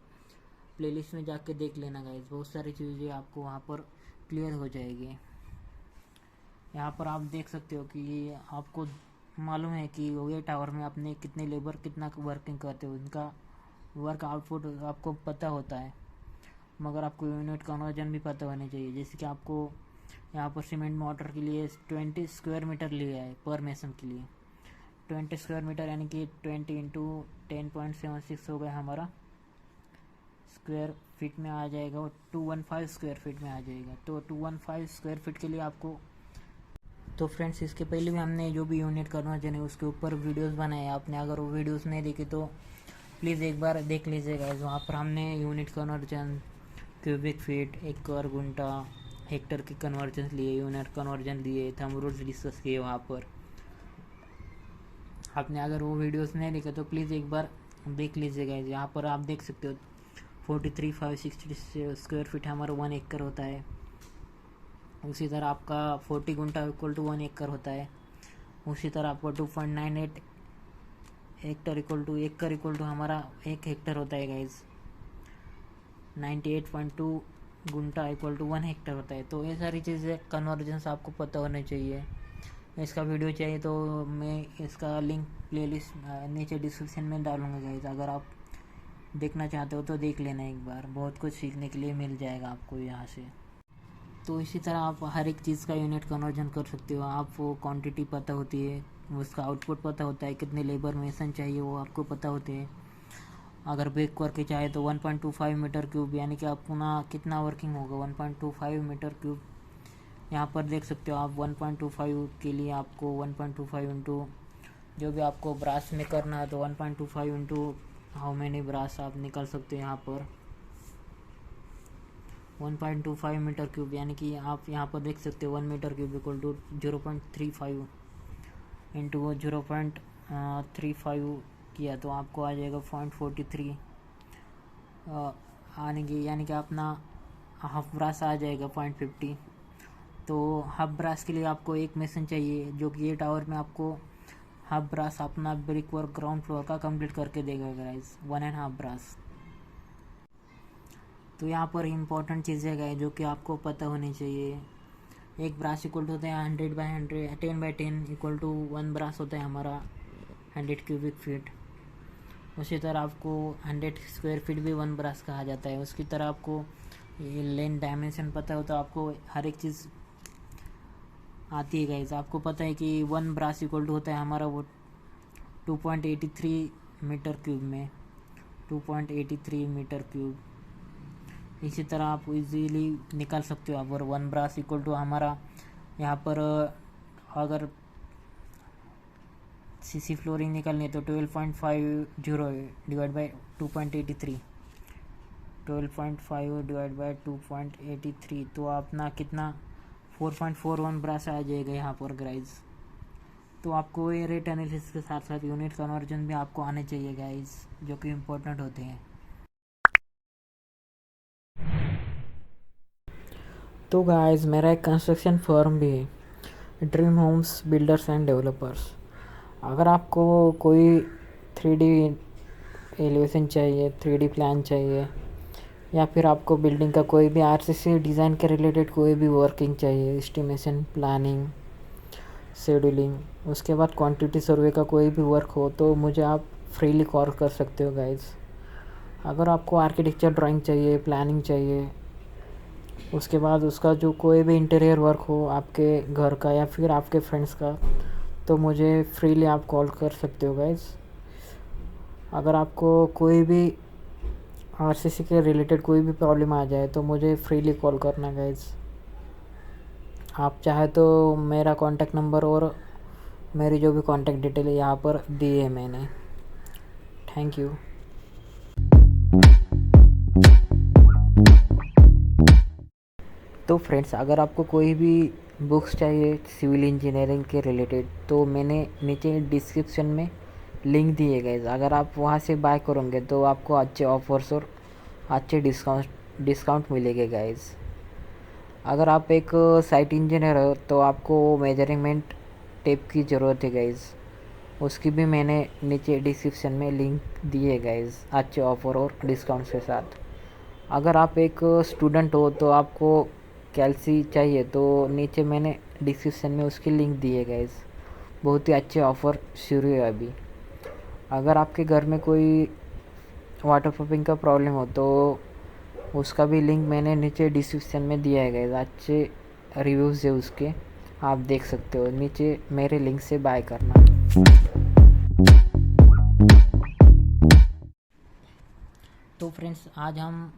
प्लेलिस्ट में जाके देख लेना गाइस। बहुत सारी चीज़ें आपको वहाँ पर क्लियर हो जाएगी। यहाँ पर आप देख सकते हो कि आपको मालूम है कि ये टावर में अपने कितने लेबर कितना वर्किंग करते हो, उनका वर्क आउटपुट आपको पता होता है, मगर आपको यूनिट कन्वर्जन भी पता होनी चाहिए। जैसे कि आपको यहाँ पर सीमेंट मोटर के लिए 20 स्क्वायर मीटर लिया है पर मेसन के लिए। 20 स्क्वायर मीटर यानी कि 20 इंटू 10.76 हो गया हमारा, स्क्वायर फीट में आ जाएगा और 215 स्क्वायर फीट में आ जाएगा। तो 215 स्क्वायर फीट के लिए आपको, तो फ्रेंड्स इसके पहले भी हमने जो भी यूनिट कन्वर्जन है उसके ऊपर वीडियोस बनाए। आपने अगर वो वीडियोस नहीं देखे तो प्लीज़ एक बार देख लीजिएगा। वहाँ पर हमने यूनिट कन्वर्जन, क्यूबिक फीट, एकड़, गुंटा, हेक्टर के कन्वर्जन लिए, यूनिट कन्वर्जन लिए, थंब रूल्स डिस्कस किए वहाँ पर। आपने अगर वो वीडियोस नहीं देखे तो प्लीज़ एक बार देख लीजिएगा। यहाँ पर आप देख सकते हो 43,560 स्क्वायर फीट हमारा 1 एकड़ होता है। उसी तरह आपका 40 गुंटा इक्वल टू 1 एकड़ होता है। उसी तरह आपका 2.98 हेक्टर इक्वल टू एकड़ इक्वल टू हमारा 1 हेक्टर होता है गाइज। 98.2 गुंटा इक्वल टू 1 हेक्टर होता है। तो ये सारी चीज़ें कन्वर्जेंस आपको पता होने चाहिए। इसका वीडियो चाहिए तो मैं इसका लिंक प्लेलिस्ट नीचे डिस्क्रिप्शन में डालूंगा गाइज। अगर आप देखना चाहते हो तो देख लेना एक बार, बहुत कुछ सीखने के लिए मिल जाएगा आपको यहाँ से। तो इसी तरह आप हर एक चीज़ का यूनिट कन्वर्जन कर सकते हो। आपको क्वांटिटी पता होती है, उसका आउटपुट पता होता है, कितने लेबर मेसन चाहिए वो आपको पता होते हैं। अगर ब्रेक करके चाहे तो 1.25 मीटर क्यूब यानी कि आपको ना कितना वर्किंग होगा 1.25 मीटर क्यूब यहाँ पर देख सकते हो आप 1.25 के लिए आपको 1.25 इंटू जो भी आपको ब्रास में करना है तो 1.25 इंटू हाउ मैनी ब्रास आप निकाल सकते हो यहाँ पर 1.25 मीटर क्यूब, यानी कि आप यहाँ पर देख सकते हो 1 metre cube equal to 0.35 into 0.35 किया तो आपको आ जाएगा 0.43 आने की, यानी कि अपना हाफ ब्रास आ जाएगा 0.50। तो हाफ ब्रास के लिए आपको एक मशीन चाहिए जो कि 8 आवर में आपको हाफ ब्रास अपना ब्रिक वर्क ग्राउंड फ्लोर का कंप्लीट करके देगा गाइस, 1.5 ब्रास। तो यहाँ पर इम्पोर्टेंट चीज़ें गाइस जो कि आपको पता होनी चाहिए। एक ब्रास इक्वल टू होता है 100/100, 10/10 इक्वल टू 1 ब्रास होता है हमारा 100 क्यूबिक फीट। उसी तरह आपको 100 स्क्वायर फीट भी 1 ब्रास कहा जाता है। उसकी तरह आपको ये लेंथ डायमेंशन पता हो तो आपको हर एक चीज़ आती है गाइस। आपको पता है कि 1 ब्रास इक्वल टू होता है हमारा वो 2.83 मीटर क्यूब में 2.83 मीटर क्यूब। इसी तरह आप इजीली निकाल सकते हो। अगर 1 ब्रास इक्वल टू हमारा यहाँ पर अगर सीसी फ्लोरिंग निकालनी है तो 12.50 डिवाइड बाई 2.83, 12.5 डिवाइड बाई 2.83 तो अपना कितना 4.41 ब्रास आ जाएगा यहाँ पर गाइस। तो आपको ये रेट एनालिसिस के साथ साथ यूनिट कन्वर्जन भी आपको आने चाहिए गाइस, जो कि इम्पोर्टेंट होते हैं। तो गाइस मेरा एक कंस्ट्रक्शन फर्म भी है, dream homes builders and developers. अगर आपको कोई 3D एलिवेशन चाहिए, 3D प्लान चाहिए, या फिर आपको बिल्डिंग का कोई भी RCC डिज़ाइन के रिलेटेड कोई भी वर्किंग चाहिए, एस्टिमेशन, प्लानिंग, शेड्यूलिंग, उसके बाद क्वांटिटी सर्वे का कोई भी वर्क हो तो मुझे आप फ्रीली कॉल कर सकते हो गाइस। अगर आपको आर्किटेक्चर ड्राइंग चाहिए, प्लानिंग चाहिए, उसके बाद उसका जो कोई भी इंटीरियर वर्क हो आपके घर का या फिर आपके फ्रेंड्स का, तो मुझे फ्रीली आप कॉल कर सकते हो गाइस। अगर आपको कोई भी RCC के रिलेटेड कोई भी प्रॉब्लम आ जाए तो मुझे फ्रीली कॉल करना गाइस। आप चाहे तो मेरा कॉन्टैक्ट नंबर और मेरी जो भी कॉन्टैक्ट डिटेल है यहाँ पर दी है मैंने। Thank you. तो फ्रेंड्स अगर आपको कोई भी बुक्स चाहिए सिविल इंजीनियरिंग के रिलेटेड तो मैंने नीचे डिस्क्रिप्शन में लिंक दिए गए, अगर आप वहाँ से बाय करोगे तो आपको अच्छे ऑफर्स और अच्छे डिस्काउंट मिलेंगे गाइस। अगर आप एक साइट इंजीनियर हो तो आपको मेजरमेंट टेप की ज़रूरत है गाइस, उसकी भी मैंने नीचे डिस्क्रिप्शन में लिंक दिए गाइस अच्छे ऑफर और डिस्काउंट के साथ। अगर आप एक स्टूडेंट हो तो आपको कैल्सी चाहिए तो नीचे मैंने डिस्क्रिप्शन में उसकी लिंक दी है गाइस, बहुत ही अच्छे ऑफ़र शुरू है अभी। अगर आपके घर में कोई वाटरप्रूफिंग का प्रॉब्लम हो तो उसका भी लिंक मैंने नीचे डिस्क्रिप्शन में दिया है गाइस, अच्छे रिव्यूज़ है उसके, आप देख सकते हो। नीचे मेरे लिंक से बाय करना। तो फ्रेंड्स आज हम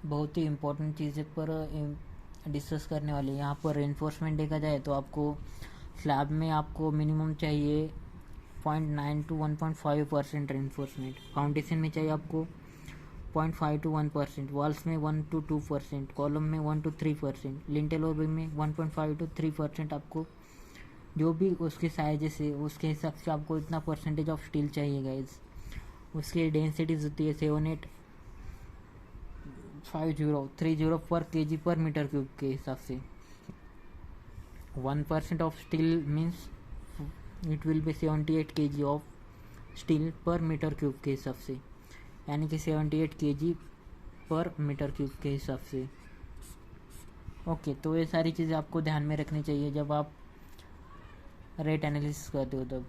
बहुत ही इम्पोर्टेंट चीज़ें पर डिस्कस करने वाले हैं। यहाँ पर रेनफोर्समेंट देखा जाए तो आपको स्लैब में आपको मिनिमम चाहिए 0.9 to 1.5% रेनफोर्समेंट, फाउंडेशन में चाहिए आपको 0.5 to 1%, वॉल्स में 1 to 2%, कॉलम में 1 to 3%, लिंटेल और बीम में 1.5 to 3%। आपको जो भी उसके साइजेस है उसके हिसाब से आपको इतना परसेंटेज ऑफ स्टील चाहिए गाइज। उसकी डेंसिटीज होती है 78530 पर kg पर मीटर क्यूब के हिसाब से। 1% of steel means it will be 78 kg of steel पर मीटर क्यूब के हिसाब से, यानी कि 78 kg पर मीटर क्यूब के हिसाब से। ओके, तो ये सारी चीज़ें आपको ध्यान में रखनी चाहिए जब आप रेट एनालिसिस करते हो तब।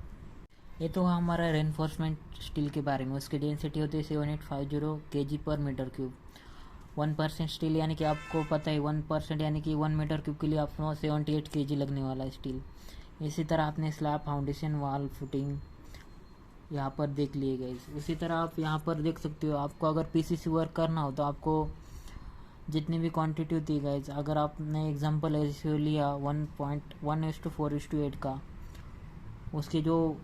ये तो हमारा रेनफोर्समेंट स्टील के बारे में। उसकी डेंसिटी होती है 7850 kg पर मीटर क्यूब। 1% स्टील यानी कि आपको पता है 1% यानी कि 1 मीटर क्यूब के लिए आपको 78 kg लगने वाला है स्टील। इसी तरह आपने स्लैब, फाउंडेशन, वॉल, फुटिंग यहाँ पर देख लिए गए। उसी तरह आप यहाँ पर देख सकते हो, आपको अगर PCC वर्क करना हो तो आपको जितनी भी क्वांटिटी होती है गाइज, अगर आपने एग्जांपल रेशियो लिया 1.1:4:8 का, उसकी जो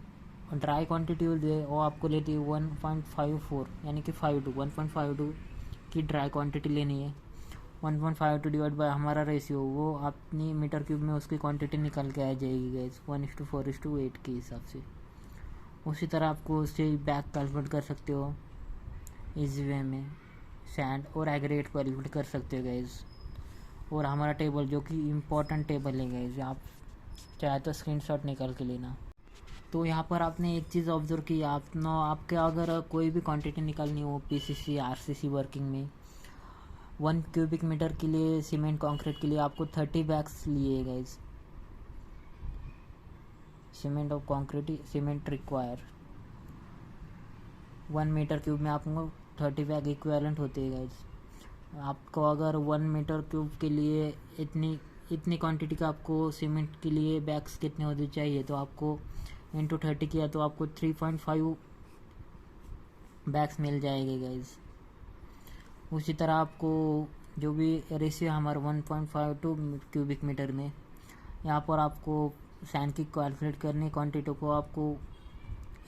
ड्राई क्वांटिटी होती है वो आपको लेती है 1.54, यानी कि 1.52 की ड्राई क्वांटिटी लेनी है। 1.52 डिवाइड बाय हमारा रेशियो, वो अपनी मीटर क्यूब में उसकी क्वांटिटी निकल के आ जाएगी गाइज 1:4:8 के हिसाब से। उसी तरह आपको उससे बैग कैलकुलेट कर सकते हो इजी वे में, सैंड और एग्रीगेट कैलकुलेट कर सकते हो गाइज। और हमारा टेबल जो कि इम्पोर्टेंट टेबल है गाइज, आप चाहे तो स्क्रीनशॉट निकाल के लेना। तो यहाँ पर आपने एक चीज़ ऑब्जर्व की, आपके अगर कोई भी क्वांटिटी निकालनी हो पीसीसी आरसीसी वर्किंग में, 1 क्यूबिक मीटर के लिए सीमेंट कंक्रीट के लिए आपको 30 बैग्स लिए गाइज, सीमेंट और concrete cement require 1 metre cube में आपको 30 बैग इक्विवेलेंट होते हैं गाइज। आपको अगर 1 मीटर क्यूब के लिए इतनी क्वांटिटी का आपको सीमेंट के लिए बैग्स कितने होने चाहिए, तो आपको इंटू 30 किया तो आपको 3.5 बैग्स मिल जाएंगे गाइज। उसी तरह आपको जो भी रेशियो हमारा 1.52 क्यूबिक मीटर में, यहाँ पर आपको सैंड की कैलकुलेट करनी, क्वांटिटी को आपको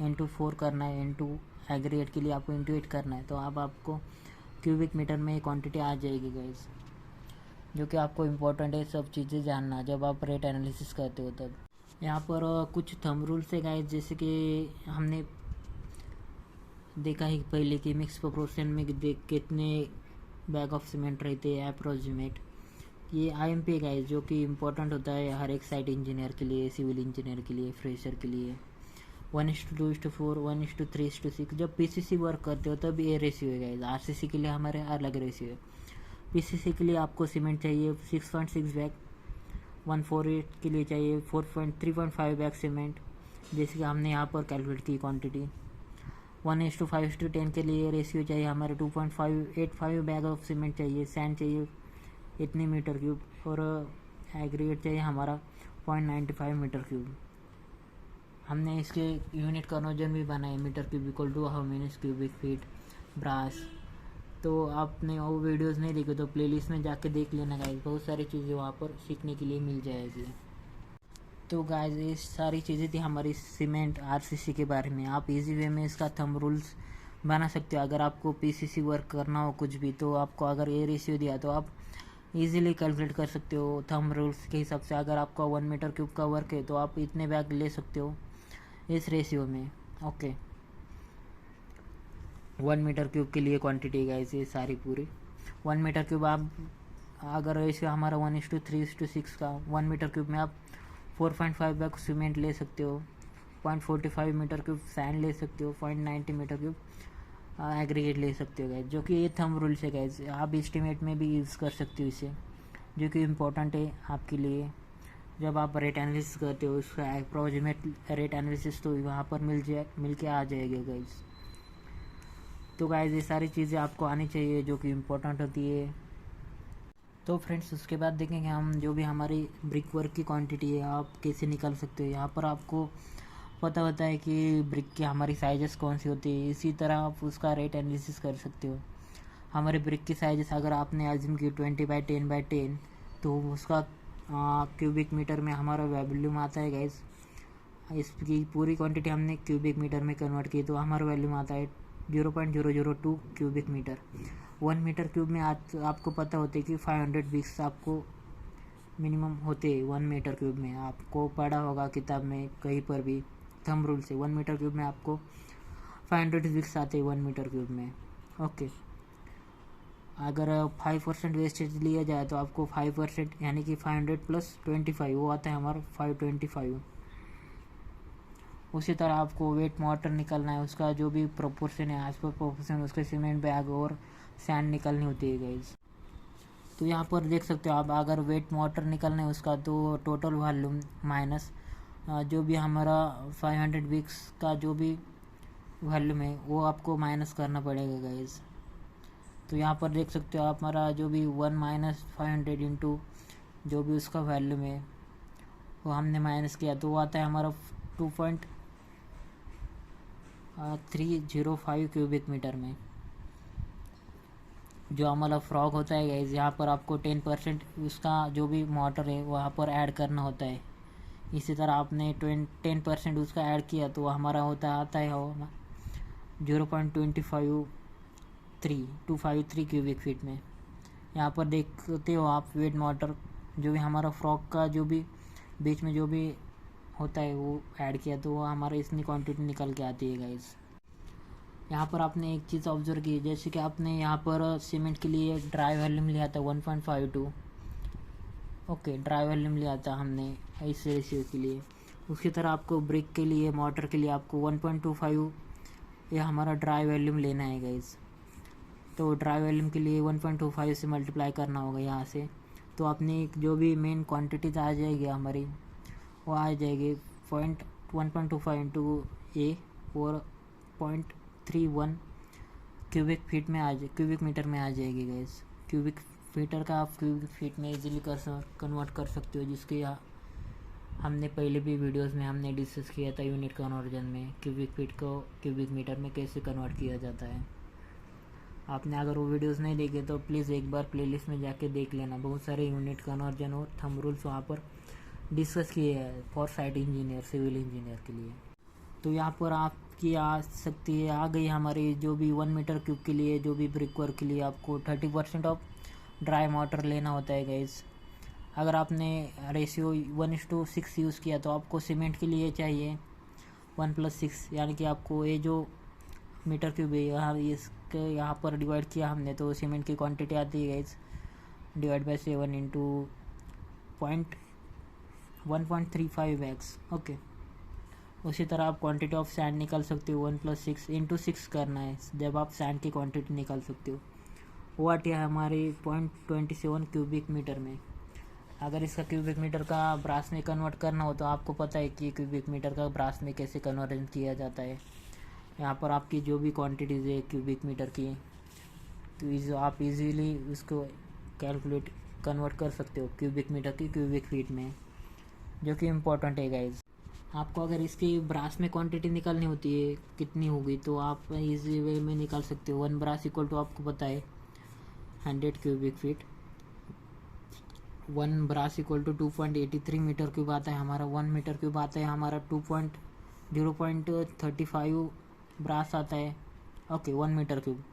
इंटू 4 करना है, इंटू एग्रीगेट के लिए आपको इंटू 8 करना है, तो आपको क्यूबिक मीटर में ये क्वांटिटी आ जाएगी गाइज, जो कि आपको इम्पोर्टेंट है सब चीज़ें जानना जब आप रेट एनालिसिस करते हो तब। यहाँ पर कुछ थंब रूल्स है गाइज, जैसे कि हमने देखा है पहले कि मिक्स प्रोपोर्शन में कितने बैग ऑफ सीमेंट रहते हैं अप्रोक्सीमेट। ये IMP है गाइज, जो कि इम्पोर्टेंट होता है हर एक साइट इंजीनियर के लिए, सिविल इंजीनियर के लिए, फ्रेशर के लिए। 1:2:4, 1:3:6। जब PCC वर्क करते हो तब ये रेशियो है गाइज। RCC के लिए हमारे अलग रेशियो है। PCC के लिए आपको सीमेंट चाहिए 6.6 बैग, 148 के लिए चाहिए 3.5 बैग सीमेंट, जैसे कि हमने यहाँ पर कैलकुलेट की क्वांटिटी। 1:5:10 के लिए रेशियो चाहिए हमारे 2.585 बैग ऑफ सीमेंट चाहिए, सैंड चाहिए इतनी मीटर क्यूब, और एग्रीगेट चाहिए हमारा 0.95 मीटर क्यूब। हमने इसके यूनिट कन्वर्जन भी बनाए, metre cube equal to how many cubic feet brass. तो आपने वो वीडियोस नहीं देखे तो प्लेलिस्ट में जाके देख लेना गाइस, बहुत सारी चीज़ें वहाँ पर सीखने के लिए मिल जाएगी। तो गाइस ये सारी चीज़ें थी हमारी सीमेंट RCC के बारे में। आप इजी वे में इसका थंब रूल्स बना सकते हो। अगर आपको PCC वर्क करना हो कुछ भी, तो आपको अगर ये रेशियो दिया तो आप इजीली कैलकुलेट कर सकते हो थंब रूल्स के हिसाब से। अगर आपका 1 मीटर क्यूब का वर्क है तो आप इतने बैग ले सकते हो इस रेशियो में। ओके, 1 मीटर क्यूब के लिए क्वांटिटी गाइस ये सारी पूरी 1 मीटर क्यूब। आप अगर रेशियो हमारा 1:3:6 का, 1 मीटर क्यूब में आप 4.5 बैग सीमेंट ले सकते हो, 0.45 मीटर क्यूब सैंड ले सकते हो, 0.90 मीटर क्यूब एग्रीगेट ले सकते हो गाइस, जो कि ये थंब रूल्स है गाइस। आप एस्टिमेट में भी यूज़ कर सकते हो इसे, जो कि इम्पोर्टेंट है आपके लिए जब आप रेट एनालिसिस करते हो। उसका अप्रोक्सीमेट रेट एनालिसिस तो वहाँ पर मिल के आ जाएगा गाइस। तो गाइस ये सारी चीज़ें आपको आनी चाहिए जो कि इम्पोर्टेंट होती है। तो फ्रेंड्स उसके बाद देखेंगे हम जो भी हमारी ब्रिक वर्क की क्वांटिटी है आप कैसे निकाल सकते हो। यहाँ पर आपको पता होता है कि ब्रिक की हमारी साइजेस कौन सी होती है, इसी तरह आप उसका रेट एनालिसिस कर सकते हो। हमारे ब्रिक की साइजेस अगर आपने एज्यूम की 20x10x10, तो उसका क्यूबिक मीटर में हमारा वैल्यूम आता है गाइस। इसकी पूरी क्वांटिटी हमने क्यूबिक मीटर में कन्वर्ट की तो हमारा वैल्यूम आता है 0.002 क्यूबिक मीटर। 1 मीटर क्यूब में आपको पता होता है कि 500 विक्स आपको मिनिमम होते हैं 1 मीटर क्यूब में। आपको पढ़ा होगा किताब में कहीं पर भी थंब रूल से 1 मीटर क्यूब में आपको 500 विक्स आते हैं 1 मीटर क्यूब में। ओके, अगर 5% वेस्टेज लिया जाए तो आपको 5% यानी कि 500 + 25 वो आता है हमारा 525। उसी तरह आपको वेट मोटर निकलना है, उसका जो भी प्रोपोर्शन है एज पर प्रोपोर्शन उसके सीमेंट बैग और सैंड निकलनी होती है गाइस। तो यहाँ पर देख सकते हो आप, अगर वेट मोटर निकलना है उसका तो टोटल वॉल्यूम माइनस जो भी हमारा 500 विक्स का जो भी वॉल्यूम है वो आपको माइनस करना पड़ेगा गाइस। तो यहाँ पर देख सकते हो आप, हमारा जो भी 1 - 500 इंटू जो भी उसका वैल्यूम है वो हमने माइनस किया तो वो आता है हमारा 2.305 क्यूबिक मीटर में। जो हमारा फ्रॉग होता है गाइस, यहाँ पर आपको 10% उसका जो भी मोटर है वहाँ पर ऐड करना होता है। इसी तरह आपने 10% उसका ऐड किया तो हमारा आता है 0.253 क्यूबिक फीट में। यहाँ पर देखते हो आप वेट मोटर जो भी हमारा फ्रॉग का जो भी बीच में जो भी होता है वो ऐड किया तो वो हमारा इतनी क्वांटिटी निकल के आती है गाइस। यहाँ पर आपने एक चीज़ ऑब्जर्व की, जैसे कि आपने यहाँ पर सीमेंट के लिए ड्राई वॉल्यूम लिया था 1.52। ओके, ड्राई वॉल्यूम लिया था हमने इस रेशियो के लिए। उसी तरह आपको ब्रिक के लिए, मोटर के लिए आपको 1.25 ये हमारा ड्राई वॉल्यूम लेना है गाइस। तो ड्राई वॉल्यूम के लिए 1.25 से मल्टीप्लाई करना होगा यहाँ से। तो अपनी जो भी मेन क्वांटिटीज आ जाएगी हमारी वो आ जाएगी 1.25 इंटू ए और 0.31 क्यूबिक फीट में क्यूबिक मीटर में आ जाएगी गाइस। क्यूबिक मीटर का आप क्यूबिक फीट में इजीली कन्वर्ट कर सकते हो, जिसके हमने पहले भी वीडियोस में हमने डिस्कस किया था यूनिट कन्वर्जन में, क्यूबिक फीट को क्यूबिक मीटर में कैसे कन्वर्ट किया जाता है। आपने अगर वो वीडियोस नहीं देखे तो प्लीज़ एक बार प्लेलिस्ट में जाके देख लेना। बहुत सारे यूनिट कन्वर्जन और थंब रूल्स वहाँ पर डिस्कस किए हैं for site engineer, civil engineer के लिए। तो यहाँ पर आपकी आ सकती है, आ गई हमारी जो भी 1 मीटर क्यूब के लिए जो भी ब्रिक वर्क के लिए आपको 30% ऑफ ड्राई मोटर लेना होता है गाइस। अगर आपने रेशियो 1:6 यूज़ किया तो आपको सीमेंट के लिए चाहिए 1+6, यानी कि आपको ये जो मीटर क्यूब है यहाँ पर डिवाइड किया हमने तो सीमेंट की क्वांटिटी आती है guys divide by 7 into 1.35x। Okay, उसी तरह आप क्वांटिटी ऑफ सैंड निकाल सकते हो 1+6 इंटू 6 करना है जब आप सैंड की क्वांटिटी निकाल सकते हो। वो आती है हमारी 0.27 क्यूबिक मीटर में। अगर इसका क्यूबिक मीटर का ब्रास में कन्वर्ट करना हो तो आपको पता है कि क्यूबिक मीटर का ब्रास में कैसे कन्वर्जन किया जाता है। यहाँ पर आपकी जो भी क्वांटिटीज़ है क्यूबिक मीटर की तो आप इजीली उसको कन्वर्ट कर सकते हो क्यूबिक मीटर की क्यूबिक फीट में, जो कि इम्पोर्टेंट है गाइज। आपको अगर इसकी ब्रास में क्वांटिटी निकालनी होती है कितनी होगी तो आप इजी वे में निकाल सकते हो। 1 ब्रास इक्वल टू आपको पता है 100 cubic feet. 1 brass equal to 2.83 metre cube आता है हमारा। 1 मीटर क्यूब आता है हमारा 0.35 ब्रास आता है। Okay, 1 metre cube.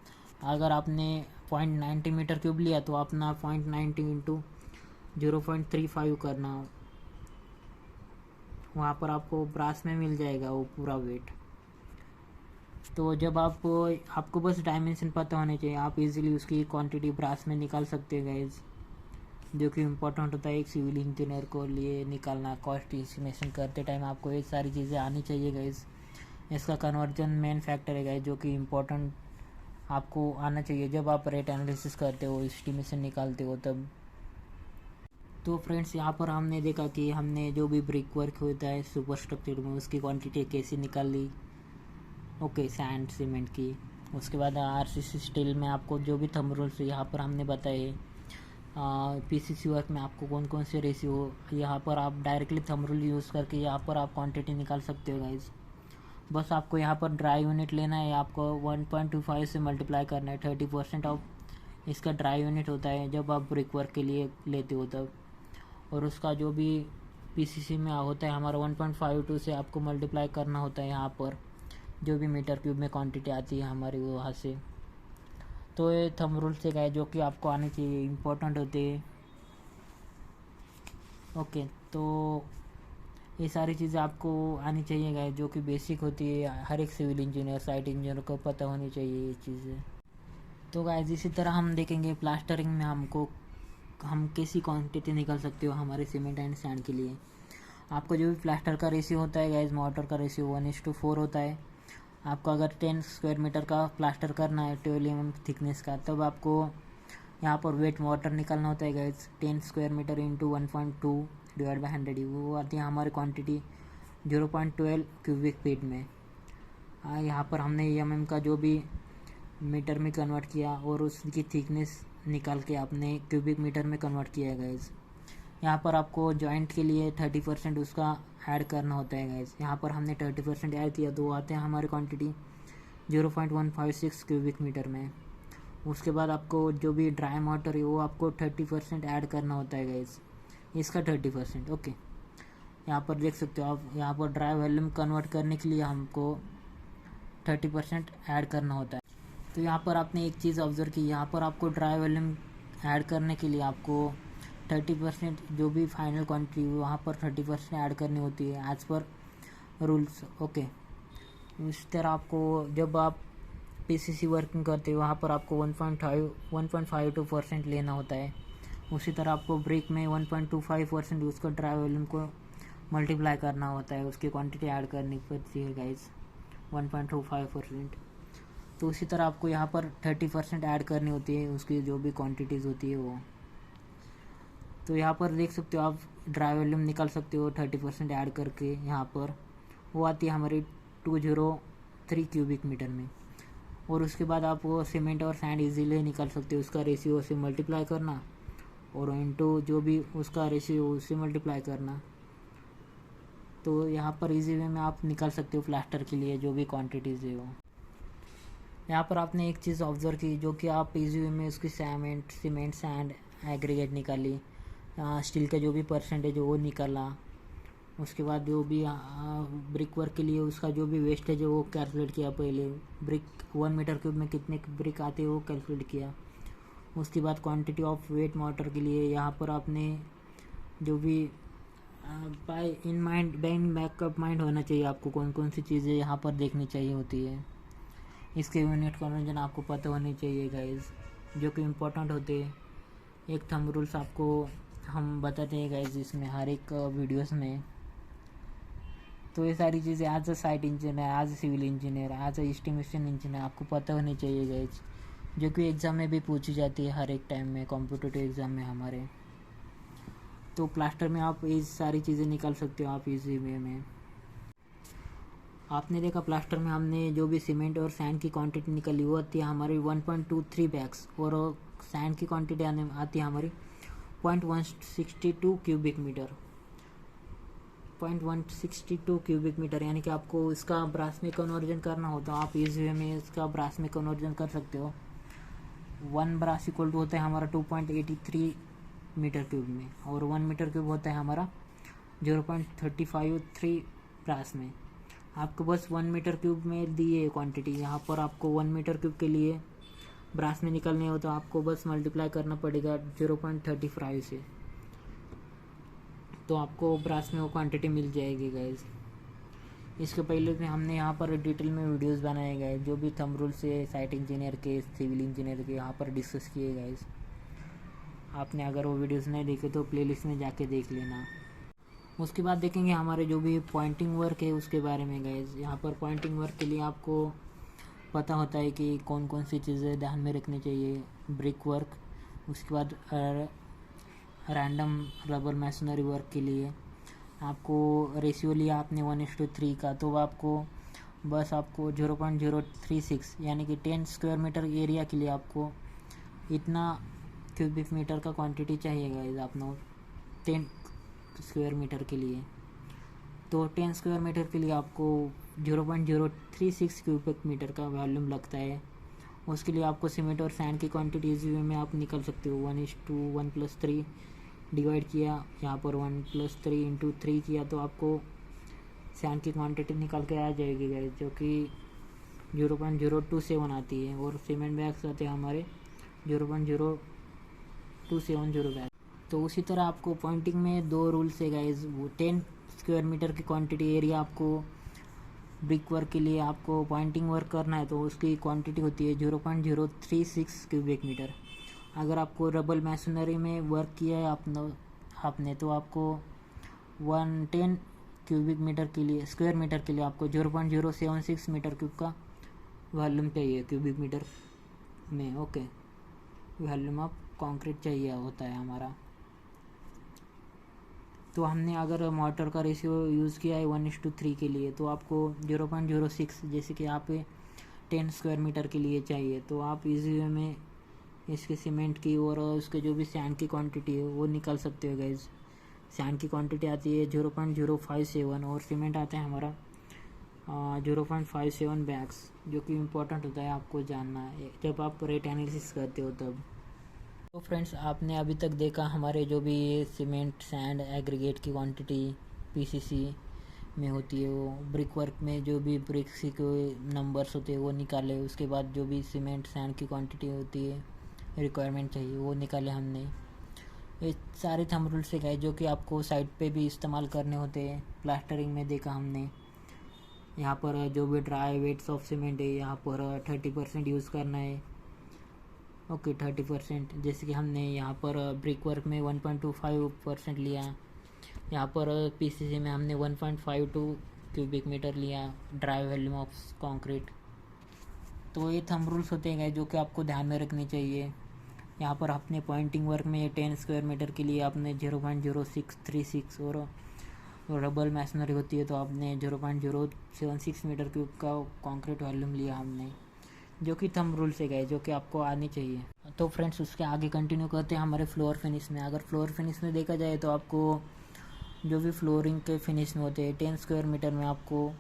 अगर आपने 0.90 मीटर क्यूब लिया तो अपना 0.90 इंटू 0.35 करना, वहाँ पर आपको ब्रास में मिल जाएगा वो पूरा वेट। तो जब आपको बस डायमेंशन पता होने चाहिए, आप इजीली उसकी क्वांटिटी ब्रास में निकाल सकते हैं गाइज, जो कि इम्पोर्टेंट होता है एक सिविल इंजीनियर को लिए निकालना। कॉस्ट एस्टिमेशन करते टाइम आपको ये सारी चीज़ें आनी चाहिए गाइज। इसका कन्वर्जन मेन फैक्टर है गाइज, जो कि इम्पोर्टेंट आपको आना चाहिए जब आप रेट एनालिसिस करते हो, एस्टिमेशन निकालते हो तब। तो फ्रेंड्स, यहाँ पर हमने देखा कि हमने जो भी ब्रिक वर्क होता है सुपर स्ट्रक्चर में उसकी क्वांटिटी कैसे निकाल ली। ओके, सैंड सीमेंट की। उसके बाद आरसीसी स्टील में आपको जो भी थंब रूल्स यहाँ पर हमने बताए। पीसीसी वर्क में आपको कौन कौन से रेशियो, यहाँ पर आप डायरेक्टली थंब रूल यूज़ करके यहाँ पर आप क्वांटिटी निकाल सकते हो गाइज। बस आपको यहाँ पर ड्राई यूनिट लेना है, आपको 1.25 से मल्टीप्लाई करना है। 30% ऑफ इसका ड्राई यूनिट होता है जब आप ब्रिक वर्क के लिए लेते हो तब। और उसका जो भी पीसीसी में होता है हमारा 1.52 से आपको मल्टीप्लाई करना होता है यहाँ पर जो भी मीटर क्यूब में क्वांटिटी आती है हमारी वहाँ से। तो ये थंब रूल से गए जो कि आपको आने चाहिए, इम्पोर्टेंट होते हैं। ओके, तो ये सारी चीज़ें आपको आनी चाहिए गए जो कि बेसिक होती है, हर एक सिविल इंजीनियर, साइट इंजीनियर को पता होनी चाहिए ये चीज़ें। तो गाइस, इसी तरह हम देखेंगे प्लास्टरिंग में हम कैसी क्वांटिटी निकाल सकते हो हमारे सीमेंट एंड सैंड के लिए। आपको जो भी प्लास्टर का रेशियो होता है गाइस, मोटर का रेशियो 1:4 होता है। आपको अगर 10 स्क्वायर मीटर का प्लास्टर करना है 12 mm थिकनेस का, तब आपको यहाँ पर वेट वाटर निकालना होता है guys. 10 square metre into 1.2 divide by 100, वो आती है हमारी क्वांटिटी 0.12 क्यूबिक फीट में। यहाँ पर हमने mm का जो भी मीटर में कन्वर्ट किया और उसकी थिकनेस निकाल के आपने क्यूबिक मीटर में कन्वर्ट किया है गाइस। यहाँ पर आपको जॉइंट के लिए 30% उसका ऐड करना होता है गाइस। यहाँ पर हमने 30% ऐड किया तो आते हैं हमारी क्वांटिटी 0.156 क्यूबिक मीटर में। उसके बाद आपको जो भी ड्राई वाटर है वो आपको 30% ऐड करना होता है गाइस, इसका 30%। ओके, यहाँ पर देख सकते हो आप, यहाँ पर ड्राई वॉल्यूम कन्वर्ट करने के लिए हमको 30% ऐड करना होता है। तो यहाँ पर आपने एक चीज़ ऑब्जर्व की, यहाँ पर आपको ड्राई वॉल्यूम ऐड करने के लिए आपको 30% जो भी फाइनल क्वांटिटी वहाँ पर 30% ऐड करनी होती है एज पर रूल्स। ओके, इस तरह आपको जब आप पीसीसी वर्किंग करते हो वहाँ पर आपको 1.52% लेना होता है। उसी तरह आपको ब्रिक में 1.25% उसका ड्राई वॉल्यूम को मल्टीप्लाई करना होता है, उसकी क्वांटिटी ऐड करनी पड़ती है गाइस 1.25%। तो उसी तरह आपको यहाँ पर 30% ऐड करनी होती है उसकी जो भी क्वांटिटीज़ होती है वो। तो यहाँ पर देख सकते हो आप ड्राई वॉल्यूम निकाल सकते हो 30% ऐड करके। यहाँ पर वो आती है हमारी 203 क्यूबिक मीटर में। और उसके बाद आप वो सीमेंट और सैंड इजीली निकाल सकते हो, उसका रेशियो से मल्टीप्लाई करना और इनटू जो भी उसका रेशियो उससे मल्टीप्लाई करना। तो यहाँ पर इजी वे में आप निकाल सकते हो प्लास्टर के लिए जो भी क्वांटिटीज़ है वो। यहाँ पर आपने एक चीज़ ऑब्जर्व की, जो कि आप इजी वे में उसकी सीमेंट सैंड एग्रीगेट निकाली, स्टील का जो भी परसेंटेज वो निकाला। उसके बाद जो भी ब्रिक वर्क के लिए उसका जो भी वेस्टेज है वो कैलकुलेट किया। पहले ब्रिक 1 मीटर क्यूब में कितने ब्रिक आते हैं वो कैलकुलेट किया। उसके बाद क्वांटिटी ऑफ वेट मोटर के लिए यहाँ पर आपने जो भी by in mind backup mind होना चाहिए आपको, कौन कौन सी चीज़ें यहाँ पर देखनी चाहिए होती है। इसके यूनिट कन्वर्जन आपको पता होनी चाहिए गाइज, जो कि इम्पोर्टेंट होते हैं। एक थंब रूल्स आपको हम बताते हैं गाइज इसमें हर एक वीडियोस में। तो ये सारी चीज़ें as a site engineer, as a civil engineer, as a estimation engineer आपको पता होनी चाहिए गाइज, जो कि एग्ज़ाम में भी पूछी जाती है हर एक टाइम में, कॉम्पिटिटिव एग्ज़ाम में हमारे। तो प्लास्टर में आप ये सारी चीज़ें निकाल सकते हो आप इजी वे में। आपने देखा प्लास्टर में हमने जो भी सीमेंट और सैंड की क्वांटिटी निकाली वो आती है हमारी 1.23 बैग्स, और सैंड की क्वांटिटी आती है हमारी 0.162 क्यूबिक मीटर। 0.162 क्यूबिक मीटर, यानी कि आपको इसका ब्रास में कन्वर्जन करना हो तो आप इस वे में इसका ब्रास में कन्वर्जन कर सकते हो। 1 ब्रास इक्वल टू होता है हमारा 2.83 मीटर क्यूब में, और 1 मीटर क्यूब होता है हमारा 0.353 ब्रास में। आपको बस 1 मीटर क्यूब में दी है क्वांटिटी, यहाँ पर आपको 1 मीटर क्यूब के लिए ब्रास में निकलने हो तो आपको बस मल्टीप्लाई करना पड़ेगा 0.35 से, तो आपको ब्रास में वो क्वांटिटी मिल जाएगी गाइज। इसके पहले भी हमने यहाँ पर डिटेल में वीडियोस बनाए गए जो भी थंब रूल से साइट इंजीनियर के, सिविल इंजीनियर के यहाँ पर डिस्कस किए गाइज। आपने अगर वो वीडियोस नहीं देखे तो प्लेलिस्ट में जाके देख लेना। उसके बाद देखेंगे हमारे जो भी पॉइंटिंग वर्क है उसके बारे में गाइज। यहाँ पर पॉइंटिंग वर्क के लिए आपको पता होता है कि कौन कौन सी चीज़ें ध्यान में रखनी चाहिए। ब्रिक वर्क, उसके बाद रैंडम रबर मैसनरी वर्क के लिए आपको रेशियो लिया आपने 1:3 का, तो आपको बस आपको 0.036 यानी कि 10 स्क्वायर मीटर एरिया के लिए आपको इतना क्यूबिक मीटर का क्वांटिटी चाहिए गाइज आपने 10 स्क्वायर मीटर के लिए। तो 10 स्क्वायर मीटर के लिए आपको 0.036 क्यूबिक मीटर का वॉल्यूम लगता है। उसके लिए आपको सीमेंट और सैंड की क्वांटिटी इस वे में आप निकल सकते हो। 1:1+3 डिवाइड किया, यहाँ पर 1+3 × 3 किया तो आपको सैंड की क्वांटिटी निकल के आ जाएगी गाइस, जो कि 0.027 आती है। और सीमेंट बैग्स आते हैं हमारे 0.0270 बैग। तो उसी तरह आपको पॉइंटिंग में 2 रूल्स है गाइज। वो 10 स्क्वायर मीटर की क्वांटिटी एरिया आपको ब्रिक वर्क के लिए आपको पॉइंटिंग वर्क करना है तो उसकी क्वांटिटी होती है 0.036 क्यूबिक मीटर। अगर आपको रबल मैसनरी में वर्क किया है आपने तो आपको 110 क्यूबिक मीटर के लिए, स्क्वायर मीटर के लिए आपको 0.076 मीटर क्यूब का वॉल्यूम चाहिए क्यूबिक मीटर में। ओके, वॉल्यूम ऑफ कंक्रीट चाहिए होता है हमारा। तो हमने अगर मोटर का रेशियो यूज़ किया है 1:3 के लिए तो आपको 0.06 जैसे कि आप 10 स्क्वायर मीटर के लिए चाहिए, तो आप इजी वे में इसके सीमेंट की और उसके जो भी सैंड की क्वांटिटी है वो निकाल सकते हो गाइज। सैंड की क्वांटिटी आती है 0.057 और सीमेंट आता है हमारा 0.57 बैग्स, जो कि इम्पोर्टेंट होता है आपको जानना है जब आप रेट एनालिसिस करते हो तब। तो फ्रेंड्स, आपने अभी तक देखा हमारे जो भी सीमेंट सैंड एग्रीगेट की क्वांटिटी पीसीसी में होती है, वो ब्रिक वर्क में जो भी ब्रिक्स के नंबर्स होते हैं वो निकाले, उसके बाद जो भी सीमेंट सैंड की क्वांटिटी होती है रिक्वायरमेंट चाहिए वो निकाले हमने। ये सारे थंब रूल से गए जो कि आपको साइट पे भी इस्तेमाल करने होते हैं। प्लास्टरिंग में देखा हमने, यहाँ पर जो भी ड्राई वेट्स ऑफ सीमेंट है यहाँ पर 30% यूज़ करना है। ओके 30%, जैसे कि हमने यहाँ पर ब्रिक वर्क में 1.25% लिया, यहाँ पर पीसीसी में हमने 1.52 क्यूबिक मीटर लिया ड्राई वॉल्यूम ऑफ कंक्रीट। तो ये थंब रूल्स होते हैं जो कि आपको ध्यान में रखने चाहिए। यहाँ पर अपने पॉइंटिंग वर्क में 10 स्क्वायर मीटर के लिए आपने 0.0636 और डबल मैसनरी होती है तो आपने 0.076 मीटर क्यूब का कंक्रीट वॉल्यूम लिया हमने, जो कि थंब रूल से गए जो कि आपको आनी चाहिए। तो फ्रेंड्स, उसके आगे कंटिन्यू करते हैं हमारे फ्लोर फिनिश में। अगर फ्लोर फिनिश में देखा जाए तो आपको जो भी फ्लोरिंग के फिनिश में होते हैं 10 स्क्वायर मीटर में आपको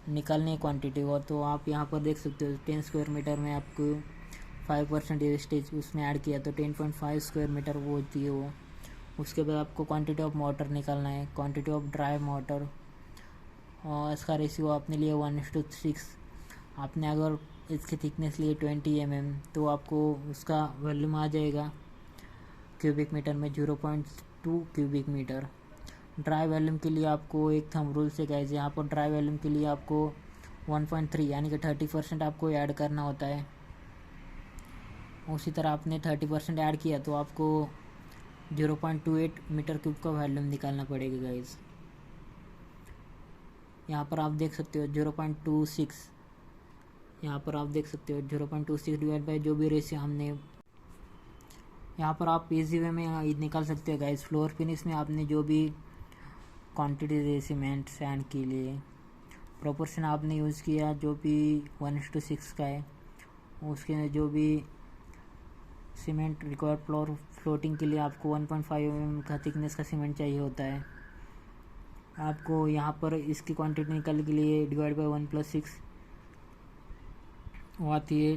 निकालने क्वांटिटी हो, तो आप यहाँ पर देख सकते हो 10 स्क्वायर मीटर में आपको 5% वेस्टेज उसमें ऐड किया तो 10.5 स्क्वायर मीटर वो होती है वो। उसके बाद आपको क्वांटिटी ऑफ मोटर निकालना है, क्वांटिटी ऑफ ड्राई मोटर, और इसका रेशियो आपने लिया 1:6। आपने अगर इसकी थिकनेस लिए 20 mm तो आपको उसका वॉल्यूम आ जाएगा क्यूबिक मीटर में 0.2 क्यूबिक मीटर। ड्राई वॉल्यूम के लिए आपको एक थंब रूल से गाइस, यहाँ पर ड्राई वॉल्यूम के लिए आपको 1.3 यानी कि 30% आपको ऐड करना होता है। उसी तरह आपने 30% ऐड किया तो आपको 0.28 मीटर क्यूब का वॉल्यूम निकालना पड़ेगा गाइस। यहाँ पर आप देख सकते हो 0.26, यहाँ पर आप देख सकते हो 0.26 डिवाइड बाई जो भी रेशियो हमने। यहाँ पर आप इजी वे में निकाल सकते हो गाइस। फ्लोर फिनिश में आपने जो भी क्वांटिटी है सीमेंट सैंड के लिए प्रोपोर्शन आपने यूज़ किया जो भी 1:6 का है, उसके जो भी सीमेंट रिक्वायर्ड फ्लोटिंग के लिए आपको 1.5 mm का थिकनेस का सीमेंट चाहिए होता है। आपको यहाँ पर इसकी क्वांटिटी निकालने के लिए डिवाइड बाई 1+6 वो आती है